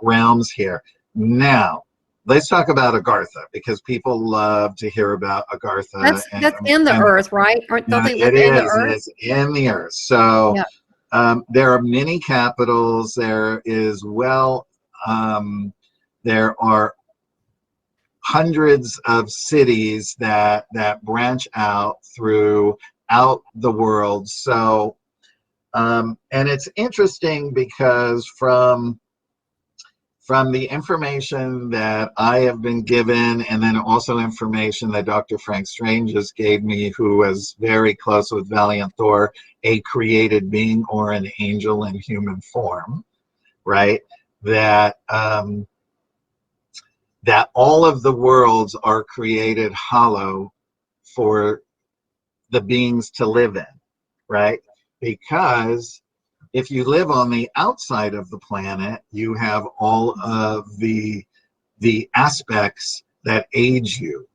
realms here. Now, let's talk about Agartha, because people love to hear about Agartha. That's in the And Earth, right? Don't they live it in the is. Earth? It's in the earth. So Yeah. there are many capitals. There is, there are hundreds of cities that branch out throughout the world. So, and it's interesting because from the information that I have been given, and then also information that Dr. Frank Strange just gave me, who was very close with Valiant Thor, a created being or an angel in human form, right? That that all of the worlds are created hollow for the beings to live in, right? Because if you live on the outside of the planet, you have all of the aspects that age you.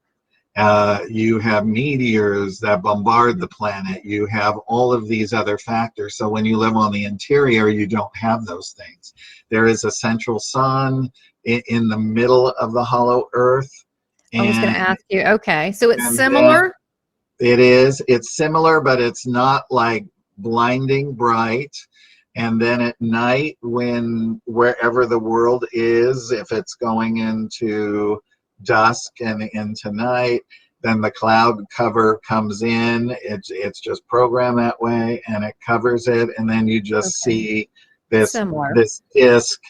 You have meteors that bombard the planet. You have all of these other factors. So when you live on the interior, you don't have those things. There is a central sun in the middle of the hollow earth. I was going to And, ask you. Okay. So it's and then similar? it's similar, but it's not like blinding bright. And then at night, when wherever the world is, if it's going into dusk and into night, then the cloud cover comes in. It's just programmed that way, and it covers it, and then you just Okay. see this Similar. disc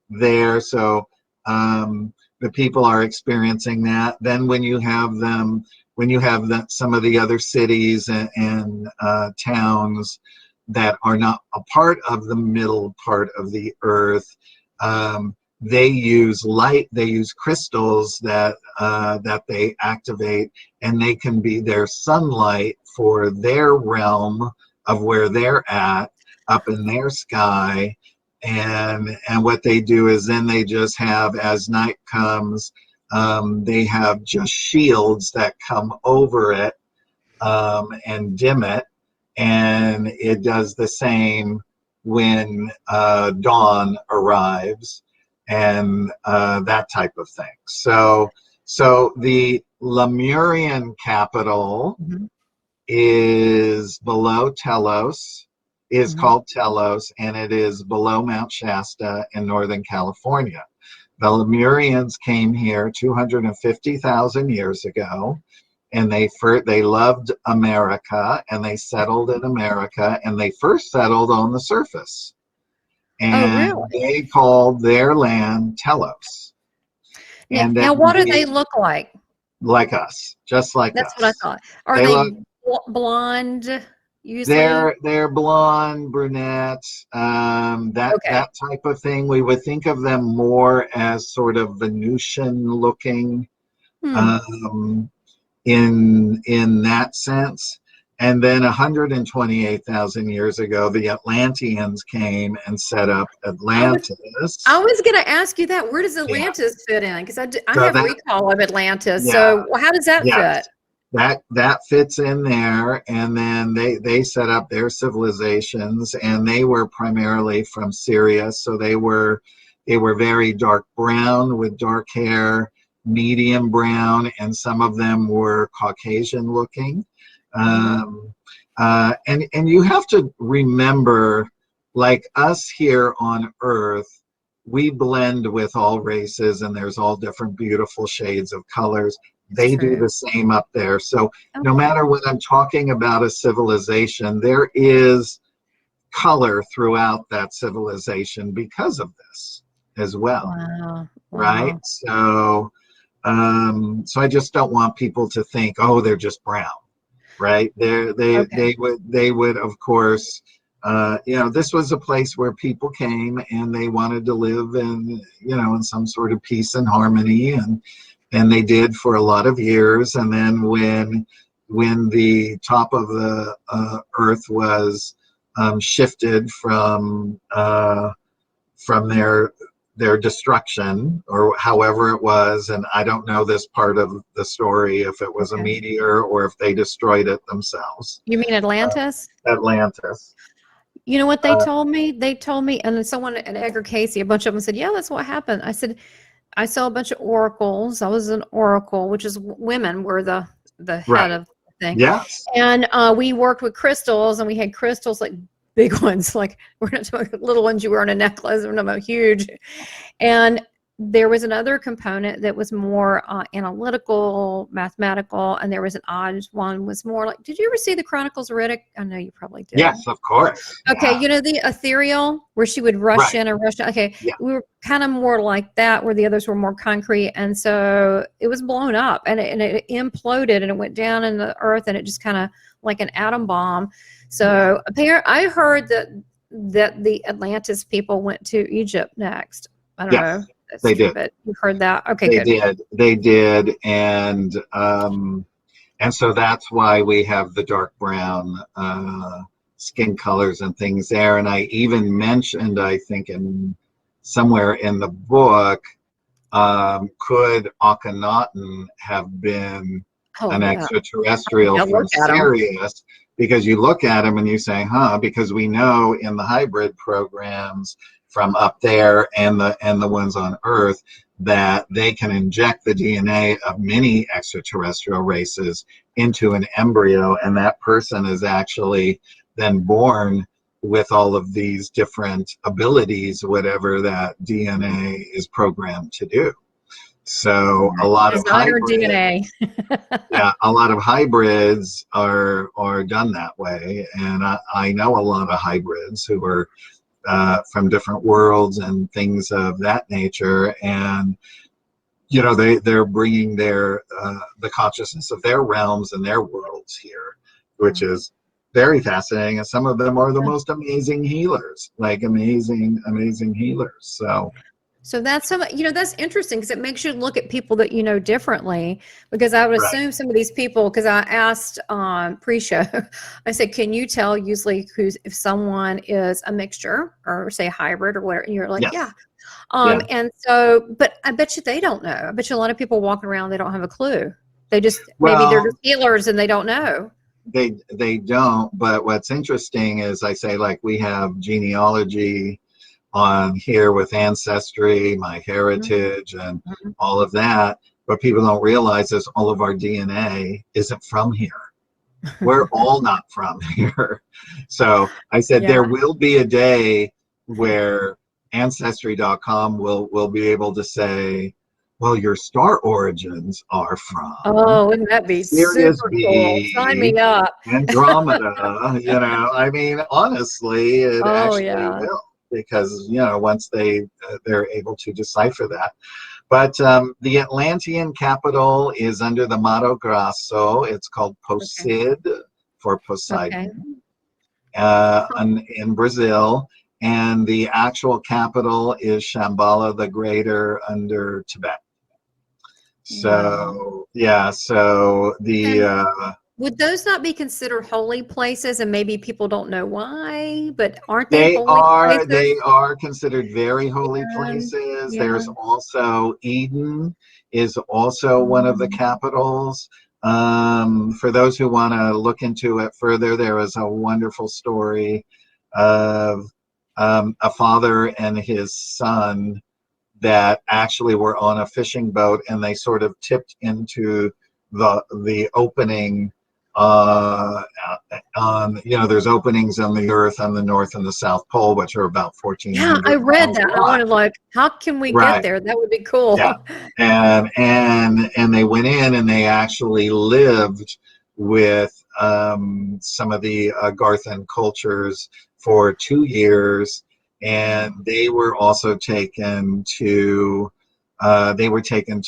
there. So the people are experiencing that. Then when you have some of the other cities and towns that are not a part of the middle part of the earth, they use light, they use crystals that they activate, and they can be their sunlight for their realm of where they're at, up in their sky. And what they do is then they just have, as night comes, they have just shields that come over it and dim it, and it does the same when dawn arrives, and that type of thing. So the Lemurian capital Mhm. is below Telos, is Mhm. called Telos, and it is below Mount Shasta in Northern California. The Lemurians came here 250,000 years ago, and they loved America, and they settled in America, and they first settled on the surface, Oh, and really? they called their land Telos. Now, And then now, what do they look like? like us, just like That's what I us. thought. Are They they look blonde usually? they're blonde, brunette, Okay. that type of thing. We would think of them more as sort of Venusian looking, Hmm. um, in that sense. And then 128,000 years ago, the Atlanteans came and set up Atlantis. I was going to ask you that. Where does Yeah. Atlantis fit in? Because I So have that, recall of Atlantis. yeah, So how does that yes, fit? that fits in there. And then they set up their civilizations, and they were primarily from Syria. So they were very dark brown with dark hair, medium brown, and some of them were Caucasian looking. And you have to remember, like us here on Earth, we blend with all races, and there's all different beautiful shades of colors. It's They do true. the same up there. So no Okay. matter what I'm talking about a civilization, there is color throughout that civilization because of this as well, Wow. right? Wow. So I just don't want people to think, oh, they're just brown, right? Okay. They would of course, this was a place where people came and they wanted to live in some sort of peace and harmony, and they did for a lot of years. And then when the top of the earth was shifted from their destruction, or however it was, and I don't know this part of the story, if it was a Okay. meteor or if they destroyed it themselves. You mean Atlantis? Atlantis. You know what they Uh, told me? They told me, and then someone at Edgar Casey, a bunch of them said, yeah, that's what happened. I said, I saw a bunch of oracles. I was an oracle, which is women were the head right. of the thing. Yes. And we worked with crystals, and we had crystals like big ones, like we're not talking about little ones you wear on a necklace, we're talking about huge. And there was another component that was more analytical, mathematical, and there was an odd one was more like, did you ever see the Chronicles of Riddick? I know you probably did. Yes, of course. Okay, Yeah. you know the ethereal where she would rush Right. in and rush out. Okay, Yeah. we were kind of more like that, where the others were more concrete, and so it was blown up and it imploded and it went down in the earth, and it just kind of like an atom bomb. So I heard that the Atlantis people went to Egypt next. I don't know Yes, if that's they true, did. but you heard that. Okay, They good. did. They did. And so that's why we have the dark brown skin colors and things there. And I even mentioned, I think in somewhere in the book, could Akhenaten have been Oh an yeah, extraterrestrial yeah. from Look at them. Sirius? Because you look at him and you say, huh, because we know in the hybrid programs from up there and the ones on Earth that they can inject the DNA of many extraterrestrial races into an embryo, and that person is actually then born with all of these different abilities, whatever that DNA is programmed to do. So a lot of Designer hybrid, DNA. yeah, a lot of hybrids are done that way, and I know a lot of hybrids who are from different worlds and things of that nature, and they're bringing their the consciousness of their realms and their worlds here, which is very fascinating. And some of them are the most amazing healers, like amazing healers. So that's that's interesting because it makes you look at people that you know differently. Because I would Right. assume some of these people, because I asked pre-show, I said, "Can you tell usually if someone is a mixture or say a hybrid or whatever?" And you're like, Yes. "Yeah." Yeah. And so, but I bet you they don't know. I bet you a lot of people walking around they don't have a clue. They just maybe they're Well, just healers and they don't know. they don't. But what's interesting is I say, like, we have genealogy on here with Ancestry, My Heritage, and Mhm. all of that. But people don't realize is all of our DNA isn't from here. We're all not from here. So I said Yeah. there will be a day where Ancestry.com will be able to say, well, your star origins are from Oh, wouldn't that be Sirius super cool? Sign B, me up. Andromeda. I mean, honestly, it Oh actually yeah. will, because once they're able to decipher that. But the Atlantean capital is under the Mato Grosso. It's called Okay. Poseid for Okay. Poseidon in Brazil. And the actual capital is Shambhala the Greater under Tibet. Wow. So, yeah, so Okay. Would those not be considered holy places? And maybe people don't know why, but aren't they holy They places? are considered very holy Yeah. places. Yeah. There's also Eden is also one of the Mhm. capitals. For those who want to look into it further, there is a wonderful story of a father and his son that actually were on a fishing boat, and they sort of tipped into the opening uh, on, there's openings on the earth on the north and the south pole, which are about Yeah, I 1,400 read miles that. I wide. wanted like, how can we get Right. there? That would be Yeah. cool. And they went in and they actually lived with some of the Garthan cultures for 2 years, and they were taken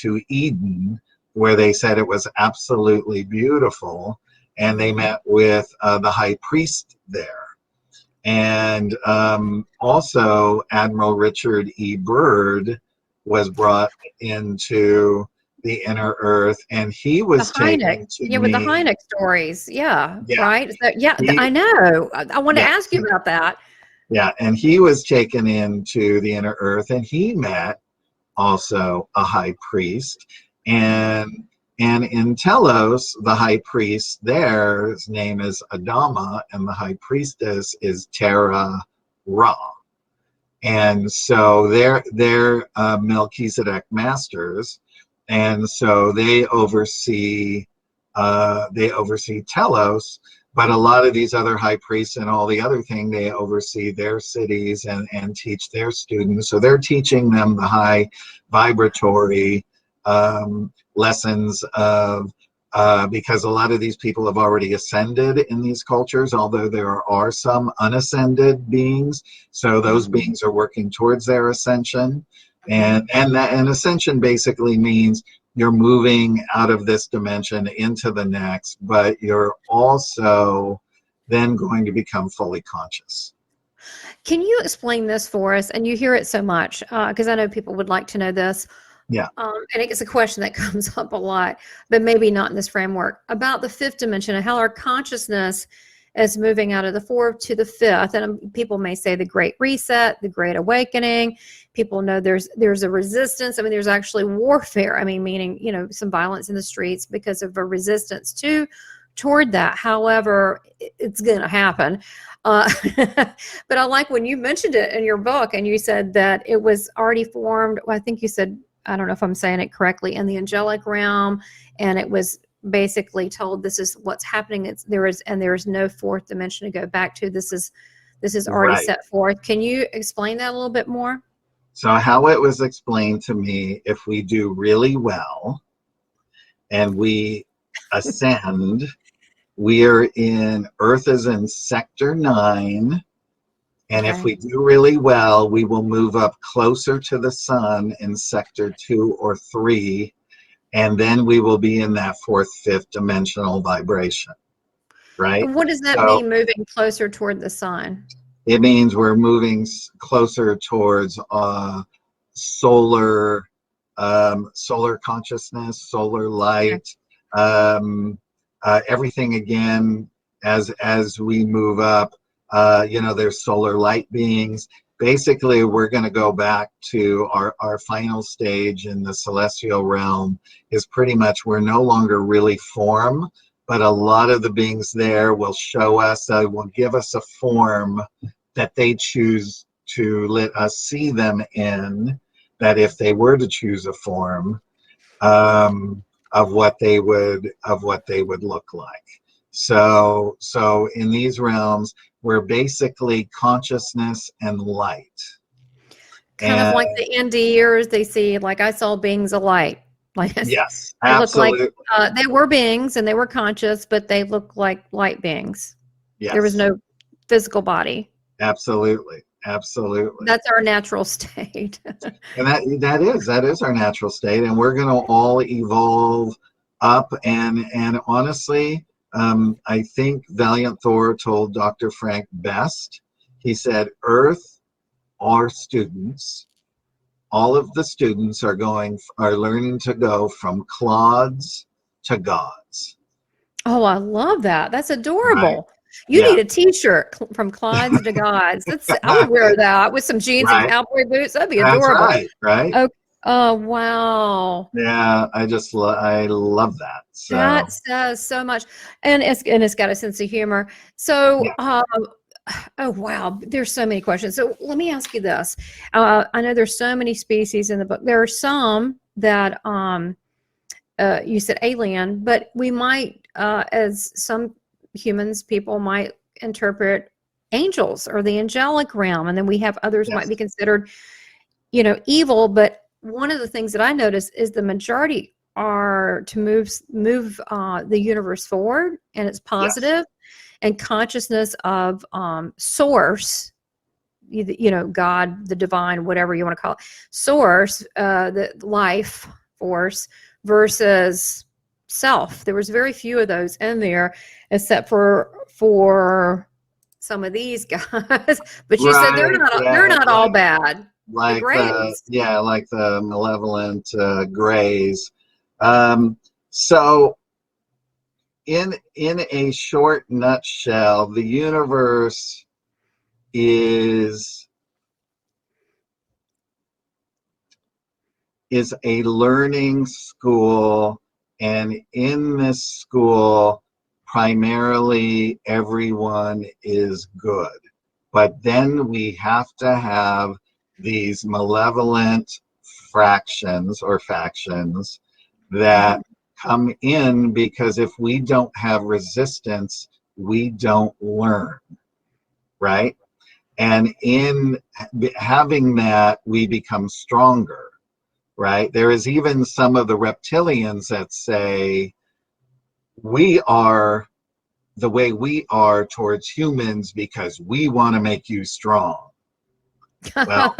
to Eden, where they said it was absolutely beautiful, and they met with the high priest there. And also, Admiral Richard E. Byrd was brought into the inner earth, and he The was Hynek. taken to Yeah, with the meet, Hynek stories. Yeah, yeah, right? So, yeah, he, I know. I want to yeah, ask you about that. yeah, and he was taken into the inner earth, and he met also a high priest, and in Telos, the high priest there, his name is Adama, and the high priestess is Terra Ra. And so they're Melchizedek masters, and so they oversee Telos. But a lot of these other high priests and all the other thing, they oversee their cities and teach their students. So they're teaching them the high vibratory lessons of because a lot of these people have already ascended in these cultures, although there are some unascended beings. So those beings are working towards their ascension, and ascension basically means you're moving out of this dimension into the next, but you're also then going to become fully conscious. Can you explain this for us? And you hear it so much because I know people would like to know this. Yeah. And it's a question that comes up a lot, but maybe not in this framework about the fifth dimension and how our consciousness is moving out of the fourth to the fifth. And people may say the Great Reset, the Great Awakening. People know there's a resistance. I mean, there's actually warfare. I mean, meaning some violence in the streets because of a resistance toward that. However, it's going to happen. But I like when you mentioned it in your book, and you said that it was already formed. Well, I think you said, I don't know if I'm saying it correctly, in the angelic realm, and it was basically told this is what's happening. There is no fourth dimension to go back to. This is already Right. set forth. Can you explain that a little bit more? So how it was explained to me, if we do really well and we ascend, Earth is in sector 9. And if Okay. we do really well, we will move up closer to the sun in sector 2 or 3. And then we will be in that fourth, fifth dimensional vibration, right? And what does that So mean, moving closer toward the sun? it means we're moving closer towards solar, solar consciousness, solar Okay. light, everything again as we move up. There's solar light beings. Basically, we're going to go back to our final stage in the celestial realm. Is pretty much we're no longer really form, but a lot of the beings there will show us, will give us a form that they choose to let us see them in, that if they were to choose a form, of what they would look like. So in these realms, we're basically consciousness and light. Kind of And like the NDErs, they see, like I saw beings of light. Like yes, they look like absolutely. they were beings and they were conscious, but they look like light beings. There was Yes, no physical body. absolutely. Absolutely. That's our natural state. And that is our natural state, and we're going to all evolve up. And honestly, I think Valiant Thor told Dr. Frank best. He said, Earth, our students, all of the students are learning to go from clods to gods. Oh, I love that. That's Right. adorable. You Yeah. need a T-shirt from Clyde's to God's. I would wear that with some jeans and Right. cowboy boots. That'd be That's adorable. right. Right. Oh, oh wow. Yeah. I love that. That So says so much. And it's got a sense of humor. So, yeah. oh wow, there's so many questions. So let me ask you this. I know there's so many species in the book. There are some that you said alien, but we might, as some humans, people might interpret angels or the angelic realm, and then we have others might be Yes. considered, evil. But one of the things that I notice is the majority are to move the universe forward, and it's Yes. positive, and consciousness of source, God, the divine, whatever you want to call it, source, the life force versus self. There was very few of those in there, except for some of these guys. But you said they're Right. not they're Right. not all bad. The Greys. Like the malevolent grays. Um, so in a short nutshell, the universe is is a learning school, and in this school, primarily everyone is good. But then we have to have these malevolent fractions or factions that come in, because if we don't have resistance, we don't learn, right? And in having that, we become stronger, right? There is even some of the reptilians that say, we are the way we are towards humans because we want to make you strong. Well,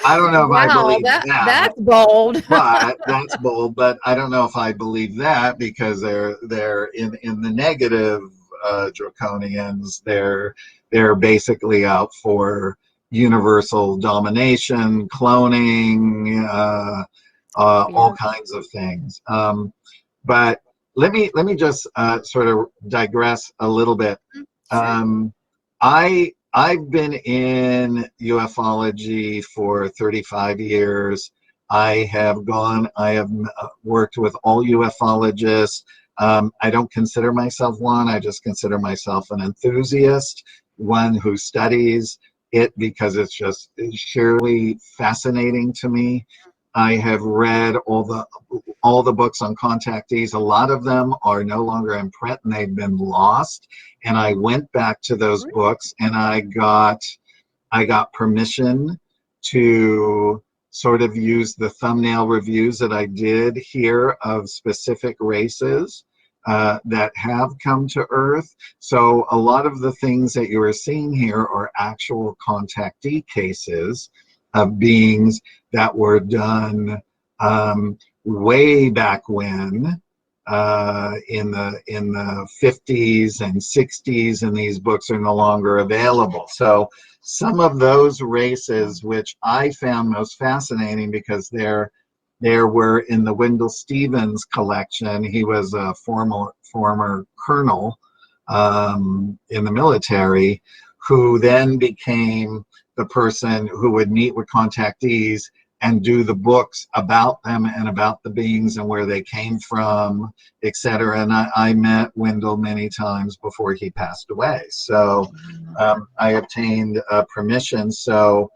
I don't know if I Wow, believe that, that's bold. but that's bold. But I don't know if I believe that, because they're in the negative draconians. They're basically out for universal domination, cloning, Yeah. all kinds of things. But let me just sort of digress a little bit. Sure. I've been in ufology for 35 years. I have worked with all ufologists. I don't consider myself one. I just consider myself an enthusiast, one who studies it because it's sheerly fascinating to me. I have read all the books on contactees. A lot of them are no longer in print and they've been lost. And I went back to those books, and I got permission to sort of use the thumbnail reviews that I did here of specific races that have come to Earth. So a lot of the things that you are seeing here are actual contactee cases of beings that were done way back when, in the 50s and 60s, and these books are no longer available. So some of those races, which I found most fascinating because there were in the Wendell Stevens collection. He was a former colonel in the military, who then became the person who would meet with contactees and do the books about them and about the beings and where they came from, etc. And I met Wendell many times before he passed away. So I obtained permission. So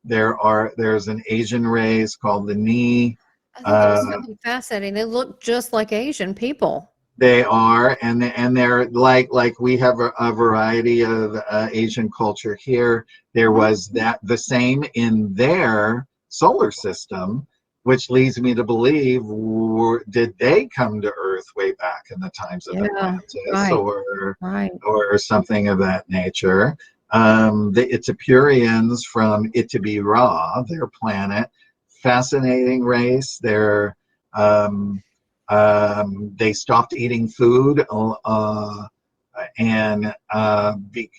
there's an Asian race called the Ni. I think that was something fascinating. They look just like Asian people. They are, and they're like we have a variety of Asian culture here. There was that the same in their solar system, which leads me to believe, did they come to Earth way back in the times of Yeah, Atlantis, right, or right. something of that nature? The Itapurians from Itabira, their planet, fascinating race. They stopped eating food and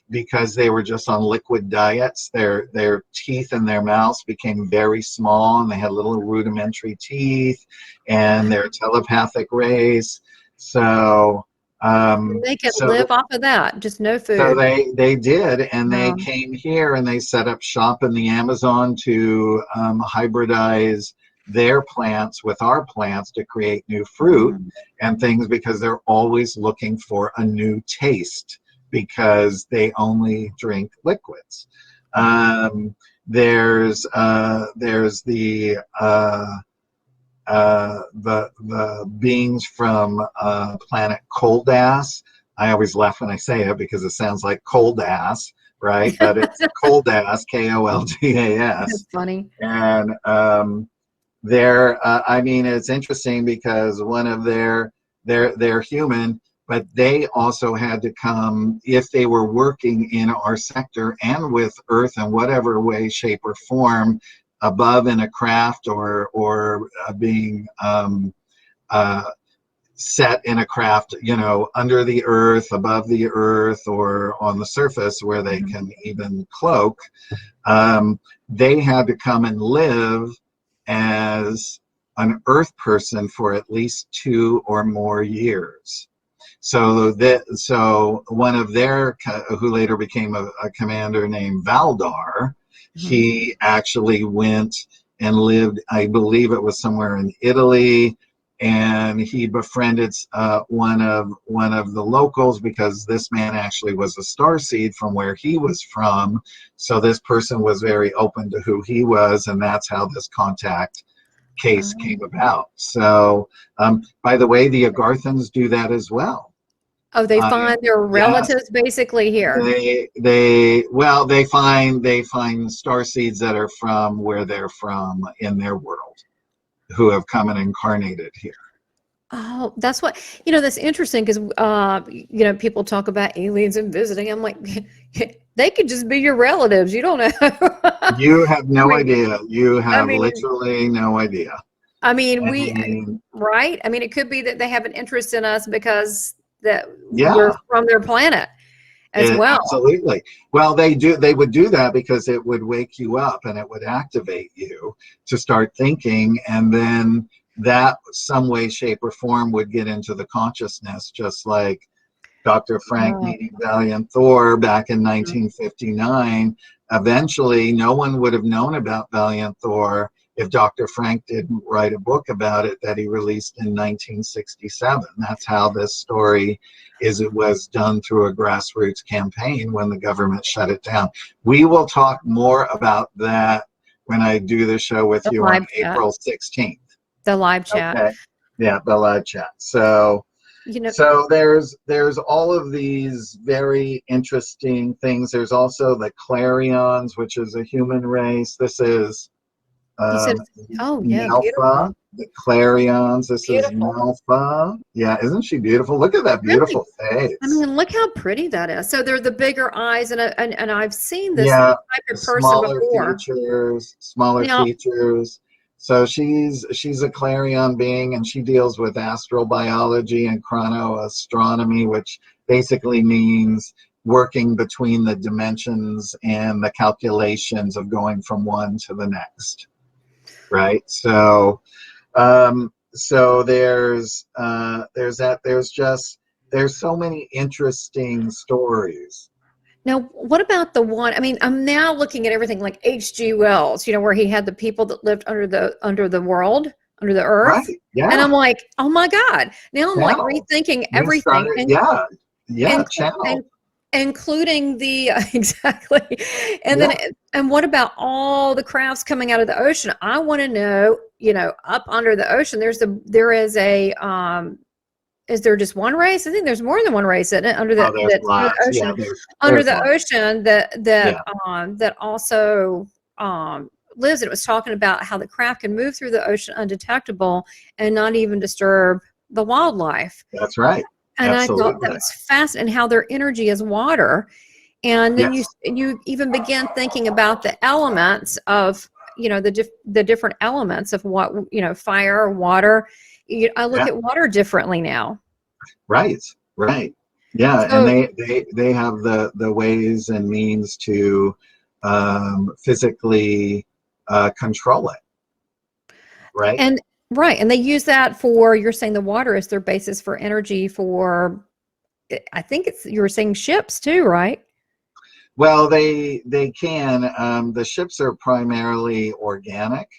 because they were just on liquid diets, their teeth in their mouths became very small, and they had little rudimentary teeth, and their telepathic race. So They could so live off of that, just no so food. they did, and they Wow. came here and they set up shop in the Amazon to hybridize their plants with our plants to create new fruit Mm. and things, because they're always looking for a new taste because they only drink liquids. There's the beings from planet Coldas. I always laugh when I say it because it sounds like cold ass, right? But it's Coldas, Koldas. That's funny. And I mean, it's interesting because one of they're human, but they also had to come if they were working in our sector and with Earth in whatever way, shape, or form, above in a craft or being set in a craft, under the earth, above the earth, or on the surface where they Mhm. can even cloak. They had to come and live as an earth person for at least 2 or more years. So one of their, who later became a commander named Valdar, Mhm. he actually went and lived, I believe it was somewhere in Italy, and he befriended one of the locals, because this man actually was a starseed from where he was from. So this person was very open to who he was, and that's how this contact case came Oh. about. So, by the way, the Agarthans do that as well. Oh, they Uh, find their yes, relatives basically here. they find star seeds that are from where they're from in their world, who have come and incarnated here. Oh, that's what, that's interesting because, people talk about aliens and visiting. I'm like, they could just be your relatives. You don't know. You have I no mean, idea. You I have mean, literally no idea. I mean, I mean, right? I mean, it could be that they have an interest in us because that we're yeah. from their planet as well. Absolutely. Well, they do. They would do that because it would wake you up and it would activate you to start thinking, and then that some way, shape, or form would get into the consciousness, just like Dr. Frank Oh, meeting Valiant Thor back in 1959. Eventually, no one would have known about Valiant Thor if Dr. Frank didn't write a book about it that he released in 1967. That's how this story it was done through a grassroots campaign when the government shut it down. We will talk more about that when I do the show with the you on live chat. April 16th. The live chat. Okay. Yeah, the live chat. So You know, so there's all of these very interesting things. There's also the Clarions, which is a human race. This is you said, um, oh yeah, Nalfa, beautiful, the Clarions. This is beautiful. Nalfa. Yeah, isn't she beautiful? Look at that Really? beautiful I face. mean, look how pretty that is. So they're the bigger eyes, and I've seen this Yeah, type of person smaller before. features, smaller Now, features. So she's a clarion being, and she deals with astrobiology and chronoastronomy, which basically means working between the dimensions and the calculations of going from one to the next. Right. So there's that. There's so many interesting stories. now, what about the one? I mean, I'm now looking at everything like H.G. Wells, where he had the people that lived under the world, under the earth, Right. and Yeah. I'm like, oh my God! Now I'm like Channel. rethinking You everything, started, and yeah, yeah, and, channel. and including the exactly, and then Yeah. and what about all the crafts coming out of the ocean? I want to know, up under the ocean, there is a is there just one race? I think there's more than one race, isn't it? Oh, there's That's under the lots. Yeah, ocean, there's lots. Yeah. that also lives. And it was talking about how the craft can move through the ocean undetectable and not even disturb the wildlife. That's right. And I thought that Absolutely. was fascinating, how their energy is water. And then Yes. you even begin thinking about the elements of, the different elements of what, fire, water. I look Yeah. at water differently now. Right. Right. Yeah, and So, they have the ways and means to physically control it, right? and right, and they use that for, you're saying the water is their basis for energy for, I think it's, you were saying ships too, right? Well, they can. The ships are primarily organic,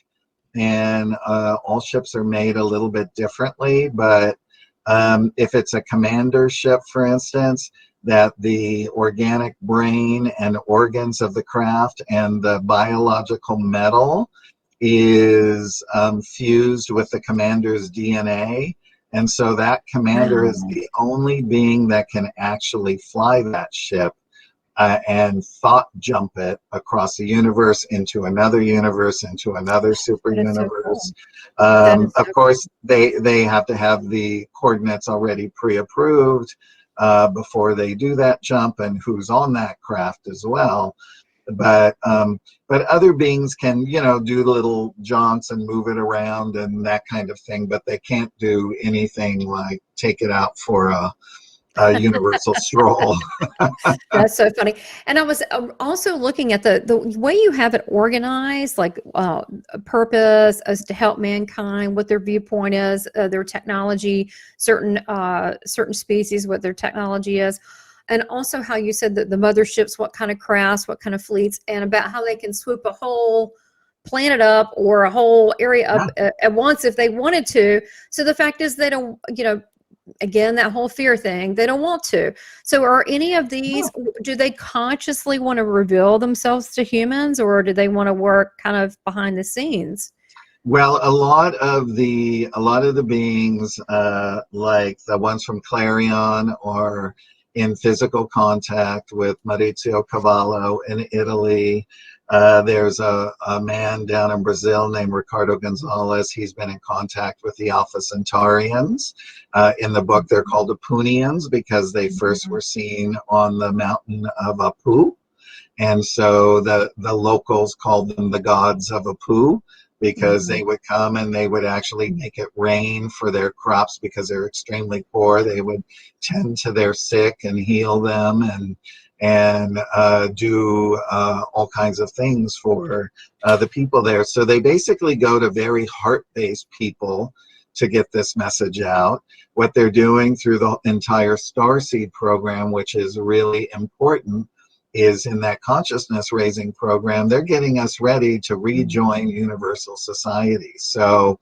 and all ships are made a little bit differently. But if it's a commander ship, for instance, that the organic brain and organs of the craft and the biological metal is fused with the commander's DNA. And so that commander is Wow. the only being that can actually fly that ship and thought jump it across the universe into another super That is so cool. universe. That is Of so course, they have to have the coordinates already pre-approved before they do that jump, and who's on that craft as well. But other beings can, do little jaunts and move it around and that kind of thing, but they can't do anything like take it out for a universal stroll. That's so funny. And I was also looking at the way you have it organized, like a purpose as to help mankind, what their viewpoint is, their technology, certain species, what their technology is, and also how you said that the motherships, what kind of crafts, what kind of fleets, and about how they can swoop a whole planet up or a whole area up Yeah. at once if they wanted to. So the fact is they don't, again, that whole fear thing, they don't want to. So are any of these, do they consciously want to reveal themselves to humans, or do they want to work kind of behind the scenes? Well, a lot of the beings, like the ones from Clarion, are in physical contact with Maurizio Cavallo in Italy. There's a man down in Brazil named Ricardo Gonzalez. He's been in contact with the Alpha Centaurians. In the book, they're called Apunians because they first were seen on the mountain of Apu. And so the locals called them the gods of Apu because they would come and they would actually make it rain for their crops because they're extremely poor. They would tend to their sick and heal them and do all kinds of things for the people there. So they basically go to very heart-based people to get this message out. What they're doing through the entire Starseed program, which is really important, is in that consciousness raising program, they're getting us ready to rejoin universal society. So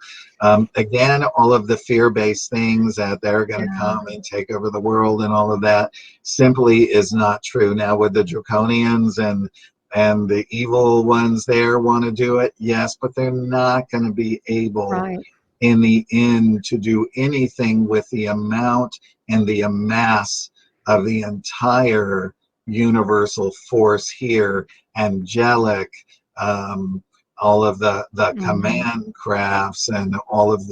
again, all of the fear-based things that they're going to come and take over the world and all of that simply is not true. Now with the draconians and the evil ones there want to do it, yes, but they're not going to be able Right. in the end to do anything with the amount and the mass of the entire universal force here, angelic, all of the command crafts and all of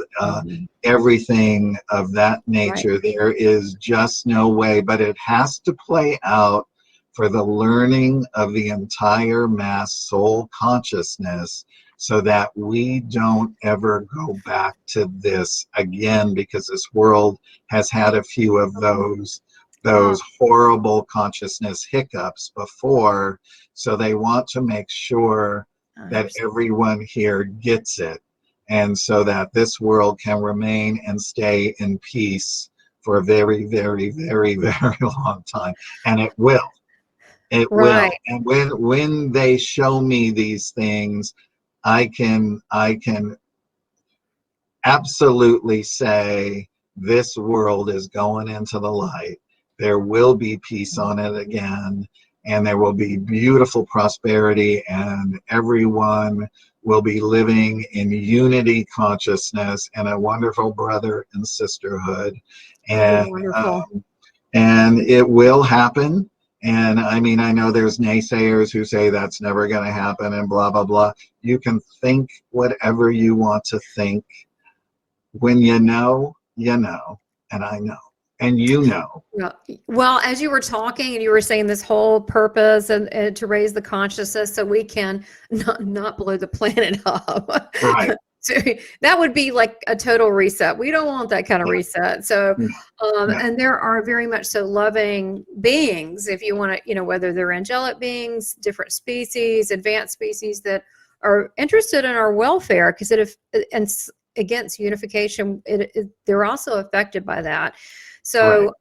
everything of that Right. nature. There is just no way, but it has to play out for the learning of the entire mass soul consciousness so that we don't ever go back to this again, because this world has had a few of those horrible consciousness hiccups before. So they want to make sure that everyone here gets it, and so that this world can remain and stay in peace for a very, very, very, very long time. And it will. It will. Right. And when they show me these things, I can absolutely say this world is going into the light. There will be peace on it again, and there will be beautiful prosperity, and everyone will be living in unity consciousness and a wonderful brother and sisterhood. Oh, And wonderful. and it will happen. And I mean, I know there's naysayers who say that's never going to happen and blah, blah, blah. You can think whatever you want to think. When you know, and I know, and you know. Well, as you were talking and you were saying this whole purpose and to raise the consciousness so we can not blow the planet up. Right. So that would be like a total reset. We don't want that kind of reset. So, Yeah. and there are very much so loving beings, if you want to, you know, whether they're angelic beings, different species, advanced species that are interested in our welfare, because and against unification, they're also affected by that. So,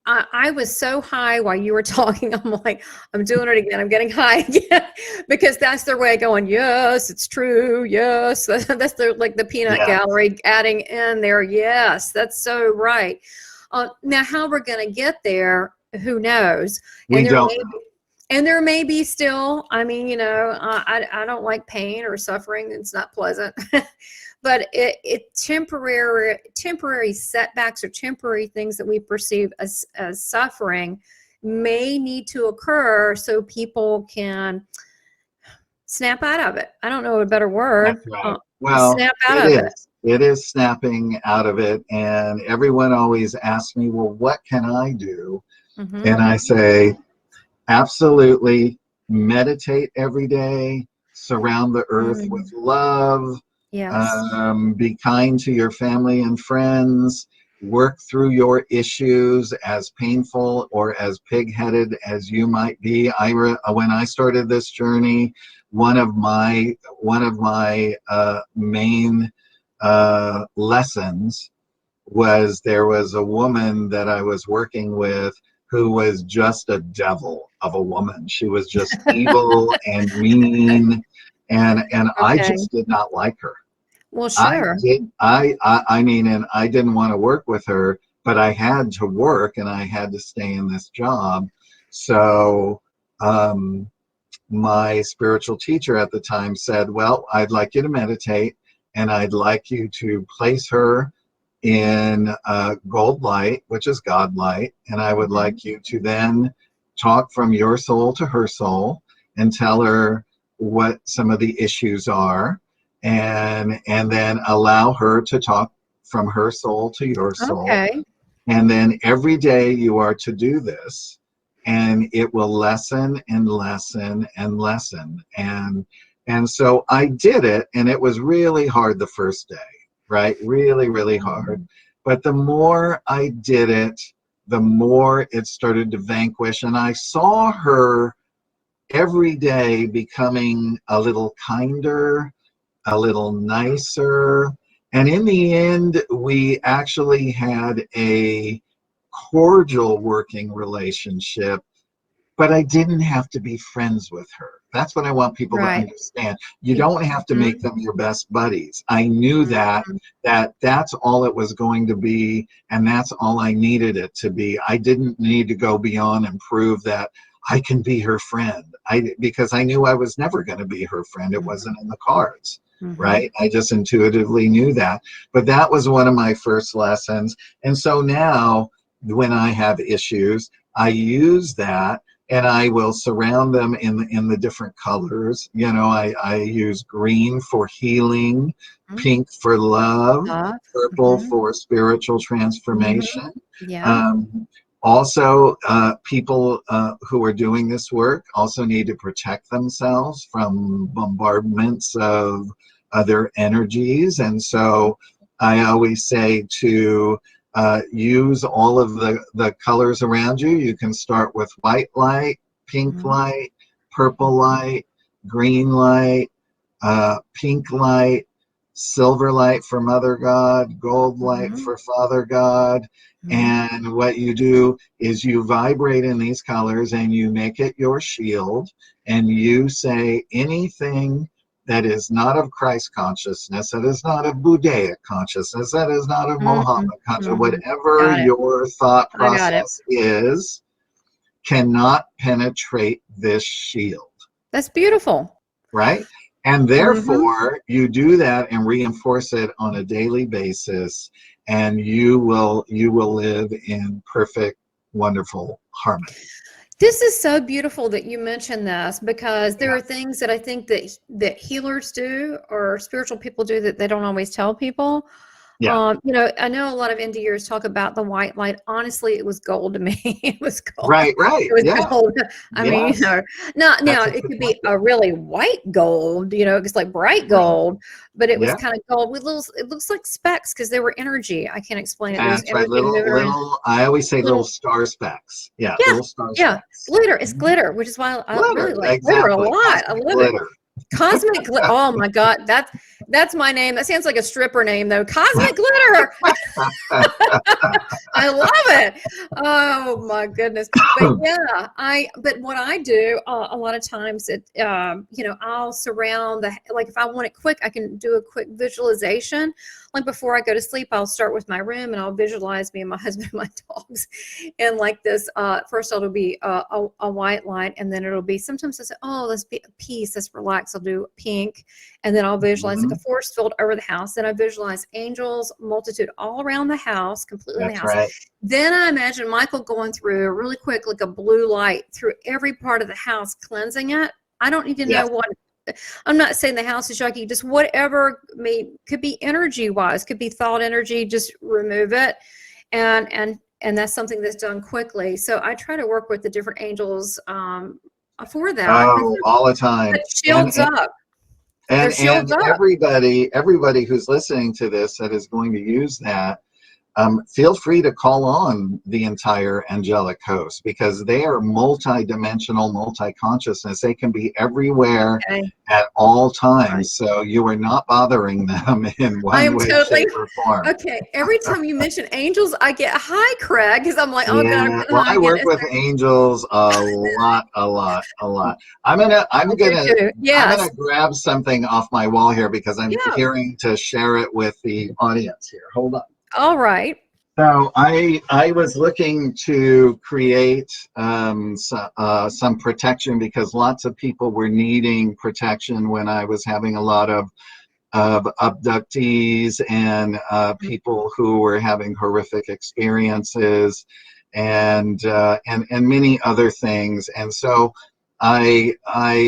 I was so high while you were talking. I'm like, I'm doing it again. I'm getting high again because that's their way of going, yes, it's true. Yes. That's their, like the peanut gallery adding in there. Yes, that's so right. Now, how we're going to get there, who knows? We don't. And there may be still, I mean, you know, I don't like pain or suffering. It's not pleasant. But it temporary setbacks or temporary things that we perceive as suffering may need to occur so people can snap out of it. I don't know a better word. That's right. Well, snap out of it. It is snapping out of it. And everyone always asks me, well, what can I do? Mm-hmm. And I say, absolutely meditate every day, surround the earth with love. Yes. Be kind to your family and friends. Work through your issues, as painful or as pig-headed as you might be. When I started this journey, one of my main lessons was there was a woman that I was working with who was just a devil of a woman. She was just evil and mean, and I just did not like her. Well, sure. I mean, and I didn't want to work with her, but I had to work and I had to stay in this job. So my spiritual teacher at the time said, well, I'd like you to meditate and I'd like you to place her in gold light, which is God light. And I would like you to then talk from your soul to her soul and tell her what some of the issues are. And then allow her to talk from her soul to your soul. Okay. And then every day you are to do this, and it will lessen and lessen and lessen. And so I did it, and it was really hard the first day, right? Really, really hard. But the more I did it, the more it started to vanquish. And I saw her every day becoming a little kinder, a little nicer. And in the end, we actually had a cordial working relationship, but I didn't have to be friends with her. That's what I want people to understand. You don't have to make them your best buddies. I knew that that's all it was going to be, and that's all I needed it to be. I didn't need to go beyond and prove that I can be her friend. Because I knew I was never going to be her friend. It wasn't in the cards. Right? I just intuitively knew that. But that was one of my first lessons. And so now when I have issues, I use that and I will surround them in the different colors. You know, I use green for healing, pink for love, purple for spiritual transformation. Also, people who are doing this work also need to protect themselves from bombardments of other energies. And so I always say to use all of the colors around you. You can start with white light, pink light, purple light, green light, pink light, silver light for Mother God, gold light for Father God. And what you do is you vibrate in these colors and you make it your shield, and you say anything that is not of Christ consciousness, that is not of Buddhaic consciousness, that is not of Mohammed consciousness, whatever your thought process is, cannot penetrate this shield. That's beautiful. Right? And therefore, you do that and reinforce it on a daily basis, and you will live in perfect, wonderful harmony. This is so beautiful that you mentioned this, because there are things that I think that healers do or spiritual people do that they don't always tell people. Yeah. You know, I know a lot of NDers talk about the white light. Honestly, it was gold to me. It was gold. Right, right. It was Yeah. gold. I mean, you Yes. know, now That's it a could be protector. a really white gold, you know, it's like bright Right. gold, but it was Yeah. kind of gold with little, it looks like specks because they were energy. I can't explain it. There was That's right. energy moving around. I always say little Little, star specks. Yeah, yeah, little star yeah. specks. Glitter. It's Mhm. glitter, which is why I really Glitter. like glitter a Exactly. lot. I Cosmic love it. glitter. Cosmic glitter. Oh my God. That's my name. That sounds like a stripper name though. Cosmic glitter. I love it. Oh my goodness. But yeah, but what I do a lot of times you know, I'll surround like if I want it quick, I can do a quick visualization. Like before I go to sleep, I'll start with my room and I'll visualize me and my husband and my dogs. And like this, first it'll be a white light, and then it'll be, sometimes I say, oh, let's be peace, let's relax. I'll do pink, and then I'll visualize like Mhm. a force field over the house. Then I visualize angels, multitude all around the house, completely in the That's house. right. Then I imagine Michael going through really quick, like a blue light through every part of the house, cleansing it. I don't even know Yes. what. I'm not saying the house is yucky, just whatever could be energy wise, could be thought energy, just remove it. And that's something that's done quickly. So I try to work with the different angels for that. Oh, all the time. It shields up. They're And shields up. everybody who's listening to this that is going to use that, feel free to call on the entire angelic host, because they are multi-dimensional, multi-consciousness. They can be everywhere Okay. at all Right. times. So you are not bothering them in I one am way, totally shape, or form. okay. Every time you mention angels, I get high, Craig, because I'm like, oh God, I'm Yeah, getting well, high I again. work with angels a lot, a lot, a lot. I'm gonna, I'm I do gonna, too. I'm Yes. gonna grab something off my wall here because I'm Yeah. hearing to share it with the audience here. Hold on. All right. So I was looking to create some protection because lots of people were needing protection when I was having a lot of abductees and people who were having horrific experiences and many other things. And so I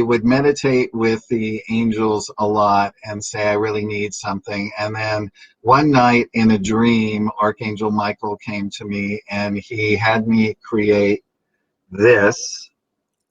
would meditate with the angels a lot and say I really need something. And then one night in a dream, Archangel Michael came to me and he had me create this,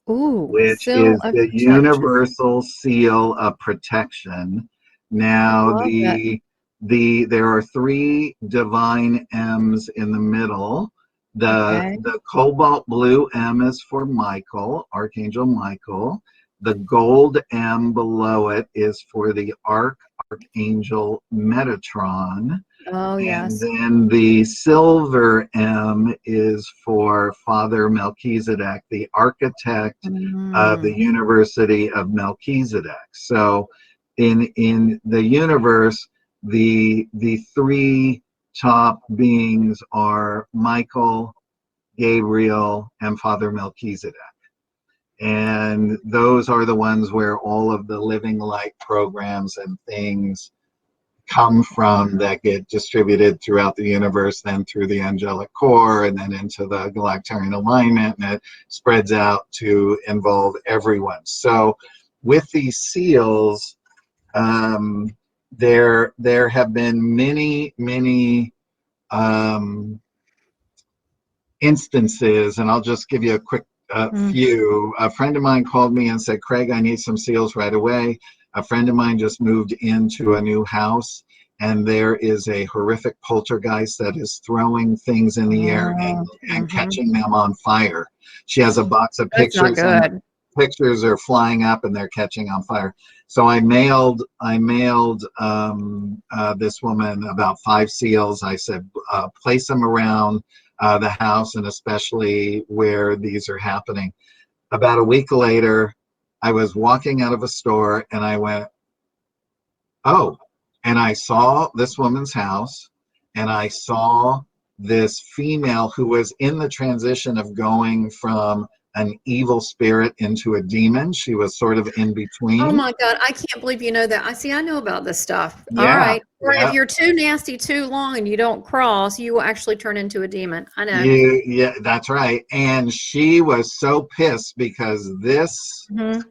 Ooh, which seal is of the protection. universal seal of protection. I Now, love it. there are three divine M's in the middle. Okay. The cobalt blue M is for Michael, Archangel Michael. The gold M below it is for the Archangel Metatron. Oh, And yes. then the silver M is for Father Melchizedek, the architect of the Mm, University of Melchizedek. So in the universe, the three top beings are Michael, Gabriel, and Father Melchizedek. And those are the ones where all of the living light programs and things come from that get distributed throughout the universe, then through the angelic core, and then into the galactarian alignment, and it spreads out to involve everyone. So with these seals, there have been many instances, and I'll just give you a quick mm. few. A friend of mine called me and said, Craig, I need some seals right away. A friend of mine just moved into a new house, and there is a horrific poltergeist that is throwing things in the air Oh, and mhm. catching them on fire. She has a box of That's not pictures, and the good. pictures are flying up and they're catching on fire. So I mailed this woman about 5 seals. I said, place them around the house, and especially where these are happening. About a week later, I was walking out of a store and I went, oh, and I saw this woman's house, and I saw this female who was in the transition of going from an evil spirit into a demon. She was sort of in Oh between. my God, I can't believe you know that. I see, I know about this stuff. All Yeah, right. Or if yeah. you're too nasty too long and you don't cross, you will actually turn into a demon. I know. Yeah, that's right. And she was so pissed because this Mhm.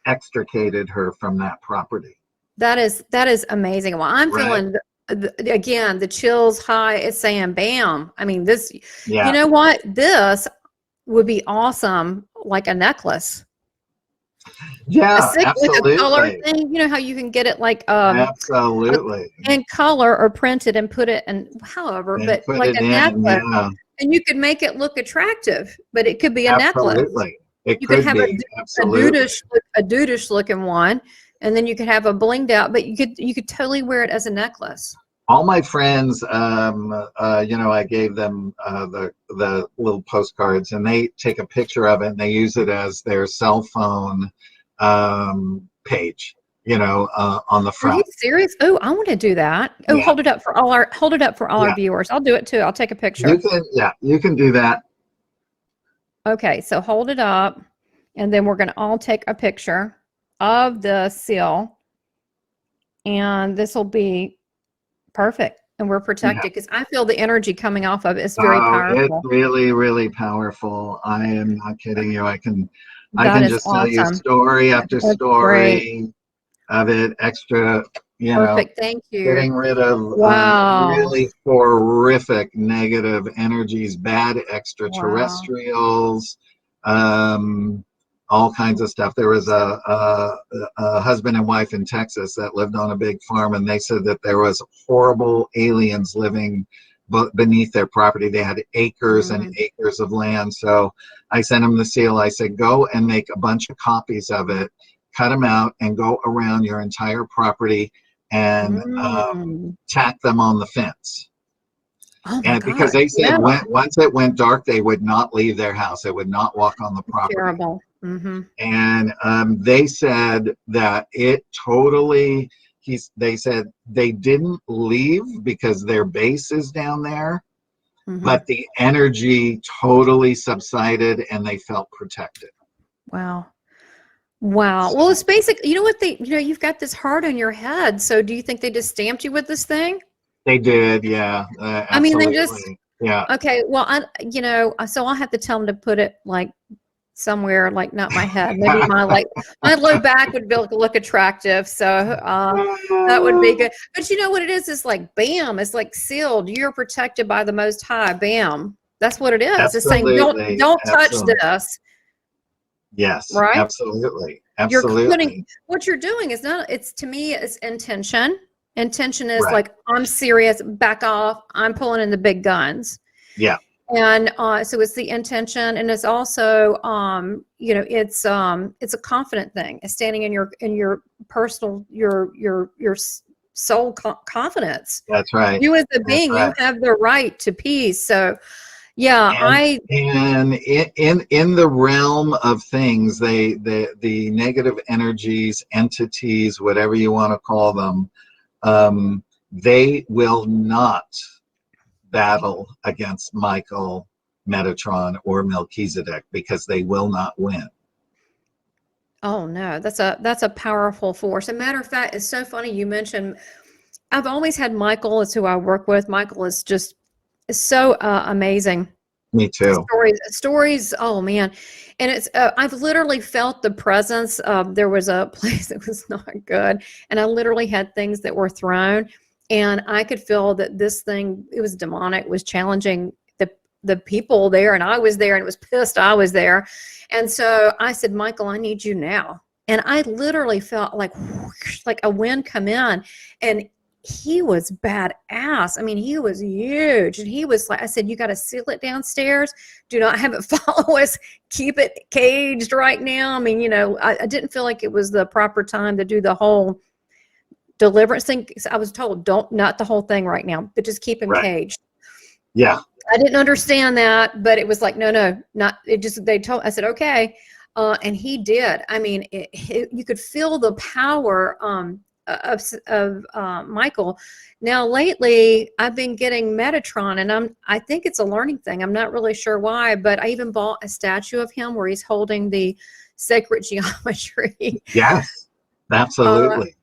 extricated her from that property. That is amazing. Well, I'm Right. feeling again, the chills high, it's saying bam. I mean, this, you Yeah. know what? This would be awesome, like a necklace. Yeah, Like a color absolutely. thing. You know how you can get it like Absolutely. in color or print it and put it in however, And but put like it a in. necklace. Yeah, And you could make it look attractive, but it could be a necklace. absolutely. It You could could have be. a Absolutely. dudish looking one, and then you could have a blinged out, but you could totally wear it as a necklace. All my friends, I gave them the little postcards, and they take a picture of it and they use it as their cell phone page, on the Are you front. serious? Oh, I want to do that. Oh, Yeah, hold it up for all our yeah. viewers. I'll do it too. I'll take a You picture. can, yeah, you can do that. Okay, so hold it up, and then we're going to all take a picture of the seal, and this will be perfect. And we're Yeah. protected because I feel the energy coming off of it is very Oh, it's powerful. really, really powerful. I am not kidding you. I That can is just tell you awesome. story after That's great. story of it. Extra, Perfect. Thank you. getting rid of Wow. really horrific negative energies, bad Wow. extraterrestrials, um, all kinds of stuff. There was a husband and wife in Texas that lived on a big farm, and they said that there was horrible aliens living beneath their property. They had acres and Mm. acres of land. So I sent them the seal. I said, go and make a bunch of copies of it, cut them out, and go around your entire property and Mm. tack them on the fence. Oh my And because gosh. they said Yeah. once it went dark, they would not leave their house. They would not walk on the property. Terrible. Mm-hmm. And they said that it totally, they said they didn't leave because their base is down there, Mm-hmm. but the energy totally subsided and they felt protected. Wow. Wow. Well, So it's basic. You know what you've got this heart on your head. So do you think they just stamped you with this thing? they did, yeah, I mean, they just, absolutely. Yeah. okay. Well, so I'll have to tell them to put it like somewhere, like not my head. Maybe my low back would look attractive. So that would be good. But you know what it is? It's like bam. It's like sealed. You're protected by the Most High. Bam. That's what it is. It's saying Absolutely. don't touch Absolutely. this. Yes, Right. absolutely. You're putting Absolutely. what you're doing is not. It's to me. It's intention. Intention is Right. like I'm serious. Back off. I'm pulling in the big guns. Yeah. And so it's the intention, and it's also it's a confident thing. It's standing in your personal soul confidence. That's right. You as a That's being, you right. have the right to peace. So yeah, And in the realm of things, the negative energies, entities, whatever you want to call them, they will not battle against Michael, Metatron, or Melchizedek because they will not win. oh no, that's a powerful force. As a matter of fact, it's so funny you mentioned. I've always had Michael as who I work with. Michael is just so amazing. Me too. Stories. Oh man, and it's I've literally felt the presence. There was a place that was not good, and I literally had things that were thrown, and I could feel that this thing, it was demonic, was challenging the people there, and I was there, and it was pissed I was there, and so I said, Michael, I need you now, and I literally felt like whoosh, like a wind come in, and he was badass. I mean, he was huge. And he was like, I said, you got to seal it downstairs. Do not have it follow us. Keep it caged right now. I mean, I didn't feel like it was the proper time to do the whole deliverance thing. I was told, not the whole thing right now, but just keep him Right. caged. Yeah. I didn't understand that, but it was like, no, not, it just, I said, okay. And he did. I mean, you could feel the power, of Michael. Now lately I've been getting Metatron, and I think it's a learning thing. I'm not really sure why, but I even bought a statue of him where he's holding the sacred geometry. Yes. Absolutely.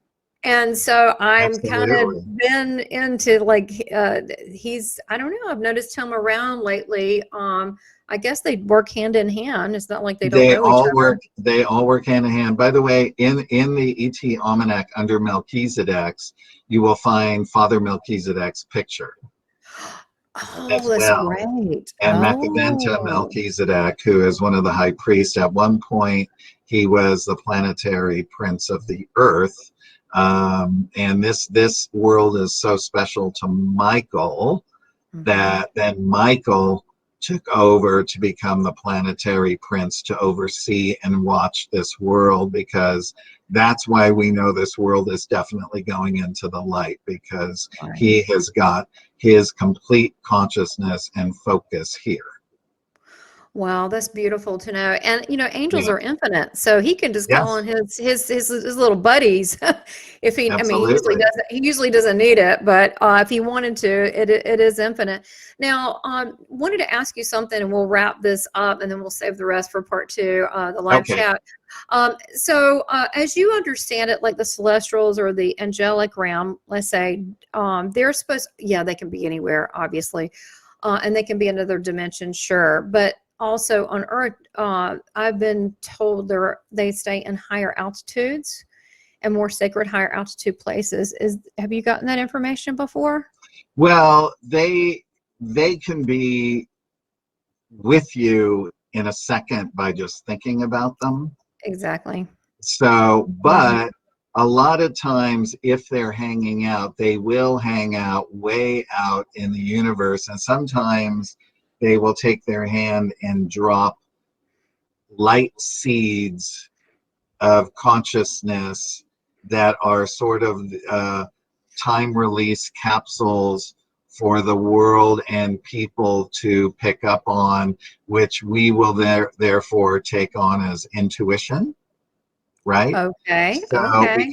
And so I'm kind Absolutely. of been into like he's I don't know, I've noticed him around lately. I guess they work hand in hand. It's not like they don't know each other. They all work hand in hand. By the way, in the ET Almanac under Melchizedek's, you will find Father Melchizedek's picture Oh, as that's well. great. And Mekaventa Oh, Melchizedek, who is one of the high priests. At one point, he was the planetary prince of the earth. And this world is so special to Michael hmm, that then Michael took over to become the planetary prince to oversee and watch this world, because that's why we know this world is definitely going into the light, because right. he has got his complete consciousness and focus here. Wow, that's beautiful to know. And angels Yeah, are infinite, so he can just call on yes, his little buddies if he. I mean, absolutely. he usually doesn't need it, but if he wanted to, it is infinite. Now, wanted to ask you something, and we'll wrap this up, and then we'll save the rest for part two, the live Okay. chat. So, as you understand it, like the celestials or the angelic realm, let's say, they're supposed, yeah, they can be anywhere, obviously, and they can be another dimension, sure, but also on Earth, I've been told they stay in higher altitudes and more sacred higher altitude places. Have you gotten that information before? Well, they can be with you in a second by just thinking about them. Exactly. So, Mhm. but a lot of times, if they're hanging out, they will hang out way out in the universe. And sometimes they will take their hand and drop light seeds of consciousness that are sort of time release capsules for the world and people to pick up on, which we will therefore take on as intuition, right? Okay. So Okay.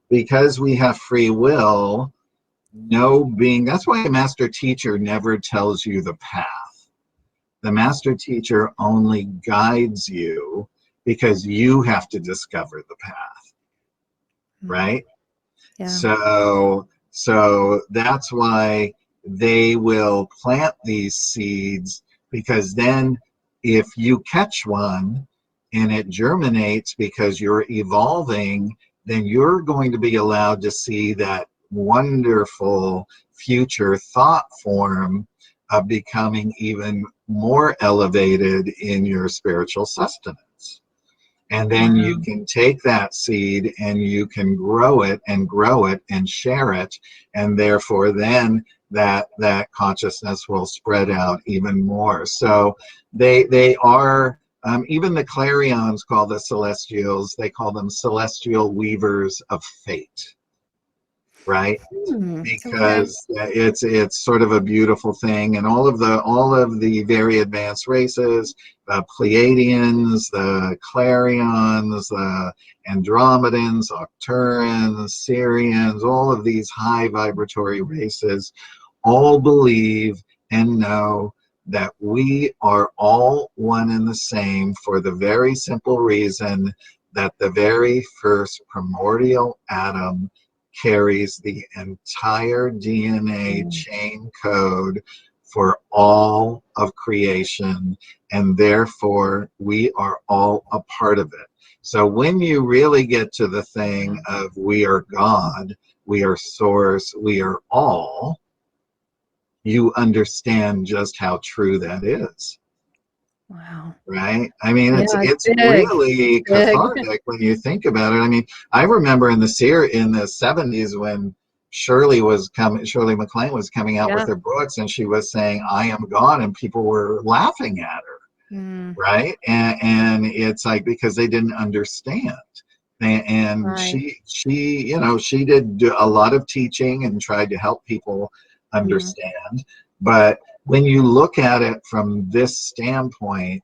because we have free will, no being, that's why a master teacher never tells you the path. The master teacher only guides you because you have to discover the path, Mm, right? yeah. So that's why they will plant these seeds, because then if you catch one and it germinates because you're evolving, then you're going to be allowed to see that wonderful future thought form of becoming even more elevated in your spiritual sustenance. And then you Wow. can take that seed and you can grow it and grow it and share it. And therefore then that consciousness will spread out even more. So they are, even the clarions call the celestials, they call them celestial weavers of fate, right? Okay. Because it's sort of a beautiful thing. And all of the very advanced races, the Pleiadians, the Clarions, the Andromedans, Octurans, Syrians, all of these high vibratory races all believe and know that we are all one and the same, for the very simple reason that the very first primordial atom carries the entire DNA Mm, chain code for all of creation, and therefore we are all a part of it. So when you really get to the thing wow. of we are God, we are source, we are all, you understand just how true that is. Wow. Right? I mean, Yeah, it's it's big. It's really big. cathartic when you think about it. I mean, I remember in the 70s when Shirley MacLaine was coming out with Yeah. her books, and she was saying, "I am God," and people were laughing at her, Mm, right? And it's like, because they didn't understand. And right. she did do a lot of teaching and tried to help people Mm, understand. But when you look at it from this standpoint,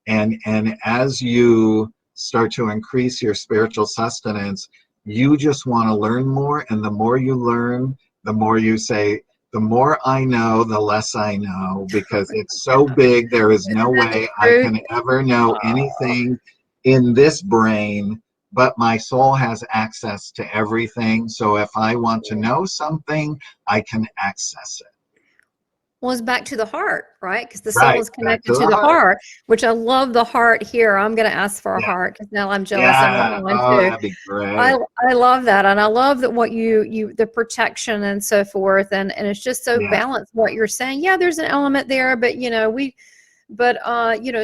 and as you start to increase your spiritual sustenance, you just want to learn more. And the more you learn, the more you say, the more I know, the less I know, because it's so big, there is no isn't that the way I truth? can ever know Oh, anything in this brain but my soul has access to everything. So if I want to know something, I can access it. Well, it's back to the heart, right? Because the soul Right, is back connected to to the the heart. heart, which I love the heart here. I'm going to ask for a Yeah, heart because now I'm jealous. I want yeah. one Oh, too. that'd be I great. I love that, and I love that what you the protection and so forth, and it's just so Yeah, balanced what you're saying. Yeah, there's an element there, but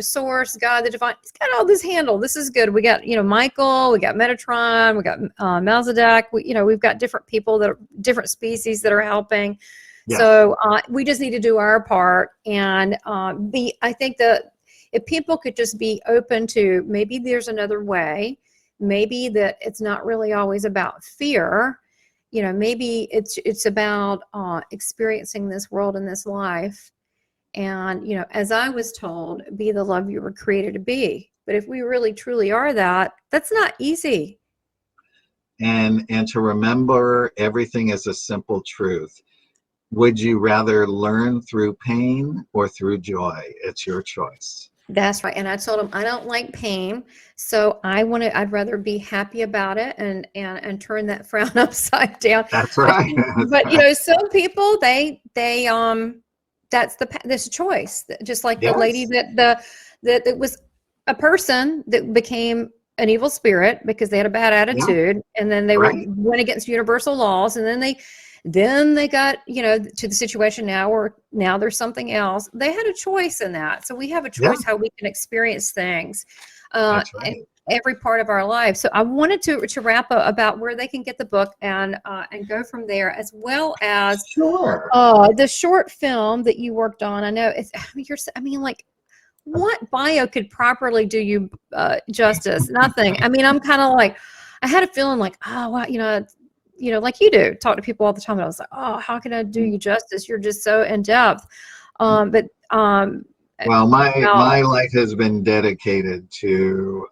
source, God, the divine, it's got all this handled. This is good. We got, Michael, we got Metatron, we got Melzadek. We've got different people that are different species that are helping. yes. So we just need to do our part and I think that if people could just be open to maybe there's another way, maybe that it's not really always about fear, maybe it's about experiencing this world and this life. And, as I was told, be the love you were created to be. But if we really truly are that, that's not easy. And to remember everything is a simple truth. Would you rather learn through pain or through joy? It's your choice. That's right. And I told him I don't like pain, so I'd rather be happy about it and turn that frown upside down. That's But right. That's but right. some people they that's a choice. Just like the lady Yes. that was a person that became an evil spirit because they had a bad Yeah. attitude, and then they Right. went against universal laws, and then they got, to the situation now where now there's something else. They had a choice in that. So we have a Yeah. choice how we can experience things That's in right. every part of our life. So I wanted to wrap up about where they can get the book and go from there, as well as Sure. the short film that you worked on. I know like, what bio could properly do you justice? Nothing. I mean, I'm kind of like, I had a feeling like, oh, wow, like you do, talk to people all the time. And I was like, oh, how can I do you justice? You're just so in depth. But Well, about, my life has been dedicated to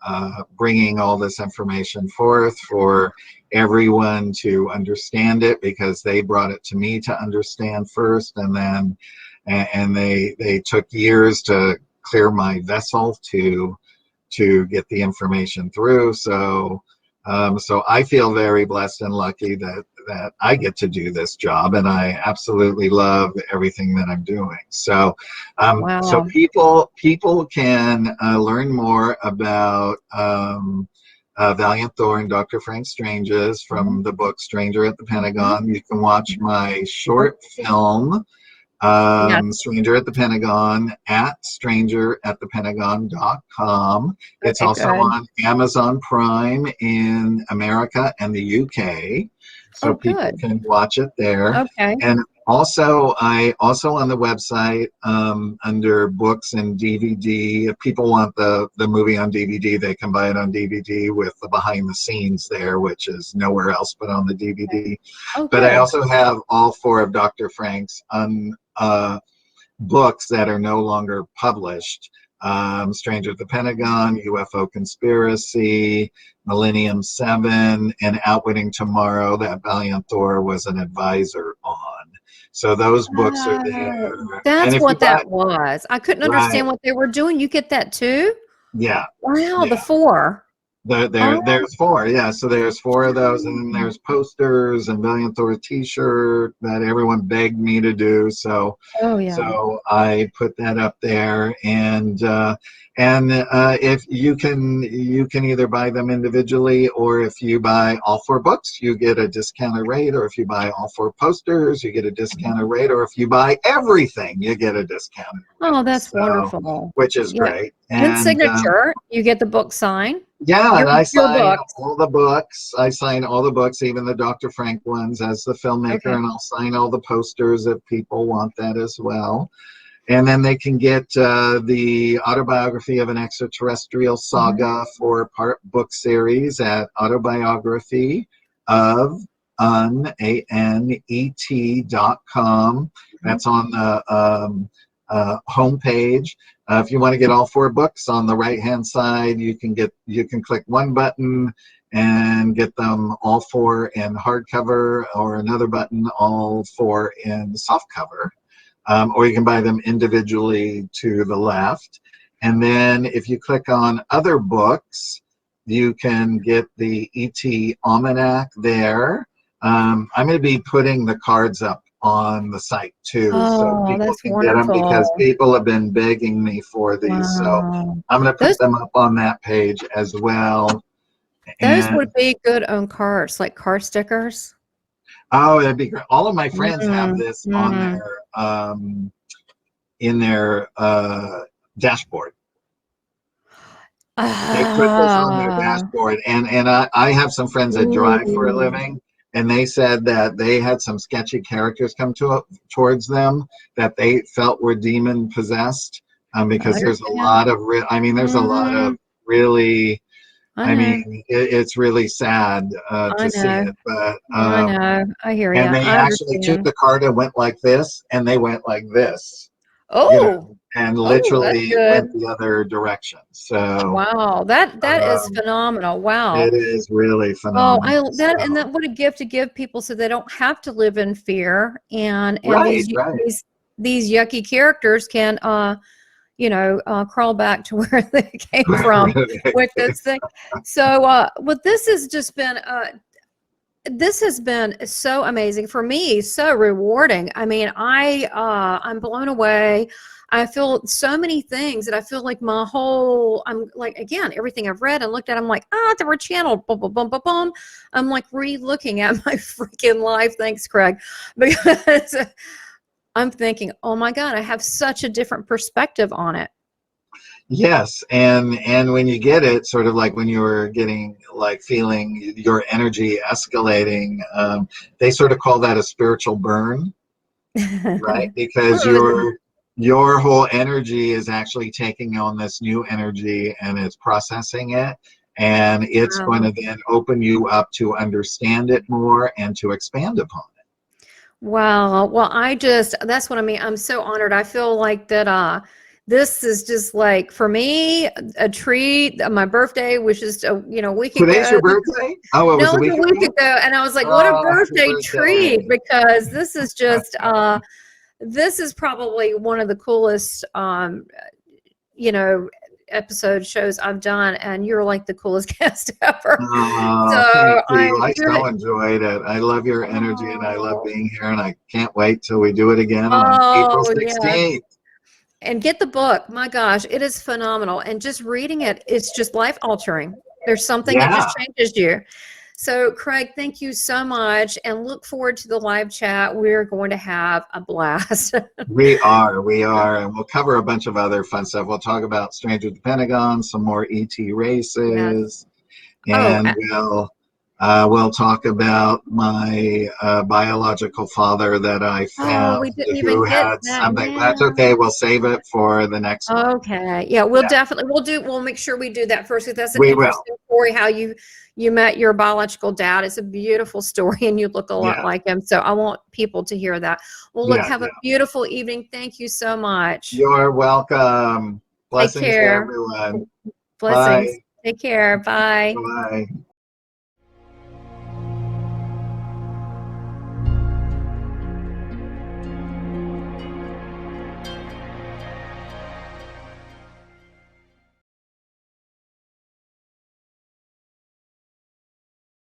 bringing all this information forth for everyone to understand it, because they brought it to me to understand first, and then and they took years to clear my vessel to get the information through. So I feel very blessed and lucky that I get to do this job, and I absolutely love everything that I'm doing. So wow. people can learn more about Valiant Thor, Dr. Frank Strange's, from the book Stranger at the Mhm. Pentagon. You can watch my short film, Yes. Stranger at the Pentagon, at strangeratthepentagon.com. It's Okay, also good. on Amazon Prime in America and the UK, so Oh, people good. can watch it there. Okay. And I also on the website, under books and DVD. If people want the movie on DVD, they can buy it on DVD with the behind the scenes there, which is nowhere else but on the DVD. Oh, But I good. also have all four of Dr. Frank's books that are no longer published. Stranger at the Pentagon, UFO Conspiracy, Millennium 7, and Outwitting Tomorrow, that Valiant Thor was an advisor on. So those books are there. And That's if you what buy, that was. I couldn't right, understand what they were doing. You get that too? yeah, Wow, the yeah. four. Oh, There's four, yeah. So there's four of those, and then there's posters and Valiant Thor T-shirt that everyone begged me to do. oh yeah. So I put that up there, and if you can either buy them individually, or if you buy all four books, you get a discounted rate, or if you buy all four posters, you get a discounted rate, or if you buy everything, you get a discounted rate. Oh, that's So, wonderful. which is Yeah. great, And and signature, you get the book signed. yeah, and I Your sign books. all the books. I sign all the books, even the Dr. Frank ones, as the filmmaker, Okay. and I'll sign all the posters if people want that as well. And then they can get the autobiography of an extraterrestrial Mhm. saga, four-part book series, at autobiography of anet.com. Mhm. That's on the homepage. If you want to get all four books, on the right-hand side, you can click one button and get them all four in hardcover, or another button, all four in softcover. Or you can buy them individually to the left. And then if you click on other books, you can get the ET Almanac there. I'm going to be putting the cards up on the site too, so Oh, people that's can get them because wonderful. people have been begging me for these. So Wow. I'm going to Those put them up on that page as well. those And would be good on cards, like card stickers. oh, that'd be great. All of my friends have Mm, this on mm. their in their dashboard. They put this on their Ah, dashboard, and I have some friends that drive for a ooh, living, and they said that they had some sketchy characters come towards them that they felt were demon possessed, I because there's a understand. lot of I mean, there's a lot Hmm. of really, I I know. mean, it's really sad I to see know. it, but I know. I hear you. and they I actually took understand. the card and went like this, and they went like this, you know, Oh, and oh, that's literally went good. the other direction. So Wow, that is um, phenomenal. Wow. it is really Oh, phenomenal. I that and So, that what a gift to give people so they don't have to live in fear and right, right. these yucky characters can crawl back to where they came from with this thing. So well this has been so amazing for me, so rewarding. I mean, I'm blown away. I feel so many things that I feel like I'm like, again, everything I've read and looked at, I'm like, they were channeled, boom, boom, boom, boom, boom. I'm like re-looking at my freaking life. Thanks, Craig. Because I'm thinking, oh my God, I have such a different perspective on it. Yes, and when you get it, sort of like when you were getting like feeling your energy escalating, they sort of call that a spiritual burn, right? Because Oh, your whole energy is actually taking on this new energy and it's processing it, and it's going wow. to then open you up to understand it more and to expand upon it. Wow. Well, that's what I mean. I'm so honored. I feel like that this is just like for me a treat. My birthday was just a week Today's ago. your birthday? Oh, it No, was a it was week a week ago? ago and I was like, what a Oh, happy birthday treat birthday. because this is just this is probably one of the coolest you know episode shows I've done and you're like the coolest guest ever. Oh, thank So you. I you're so enjoyed it. I love your energy and I love oh, being here, and I can't wait till we do it again on April oh yeah. 16th. And get the book. My gosh, it is phenomenal. And just reading it, it's just life altering. There's something that Yeah, just changes you. So, Craig, thank you so much and look forward to the live chat. We're going to have a blast. we are, and we'll cover a bunch of other fun stuff. We'll talk about Stranger at the Pentagon, some more ET Yes. races, Oh, and we'll talk about my biological father that I oh, found we didn't even who get had that. something. Yeah. That's okay. We'll save it for the next one. Okay. Yeah, Yeah, we'll make sure we do that first because that's an we will. interesting story how you met your biological dad. It's a beautiful story and you look a lot Yeah, like him. So I want people to hear that. Well, look, yeah, have a yeah. beautiful evening. Thank you so much. You're welcome. Take Blessings to care. everyone. Blessings. Bye. Take care. Bye. Bye.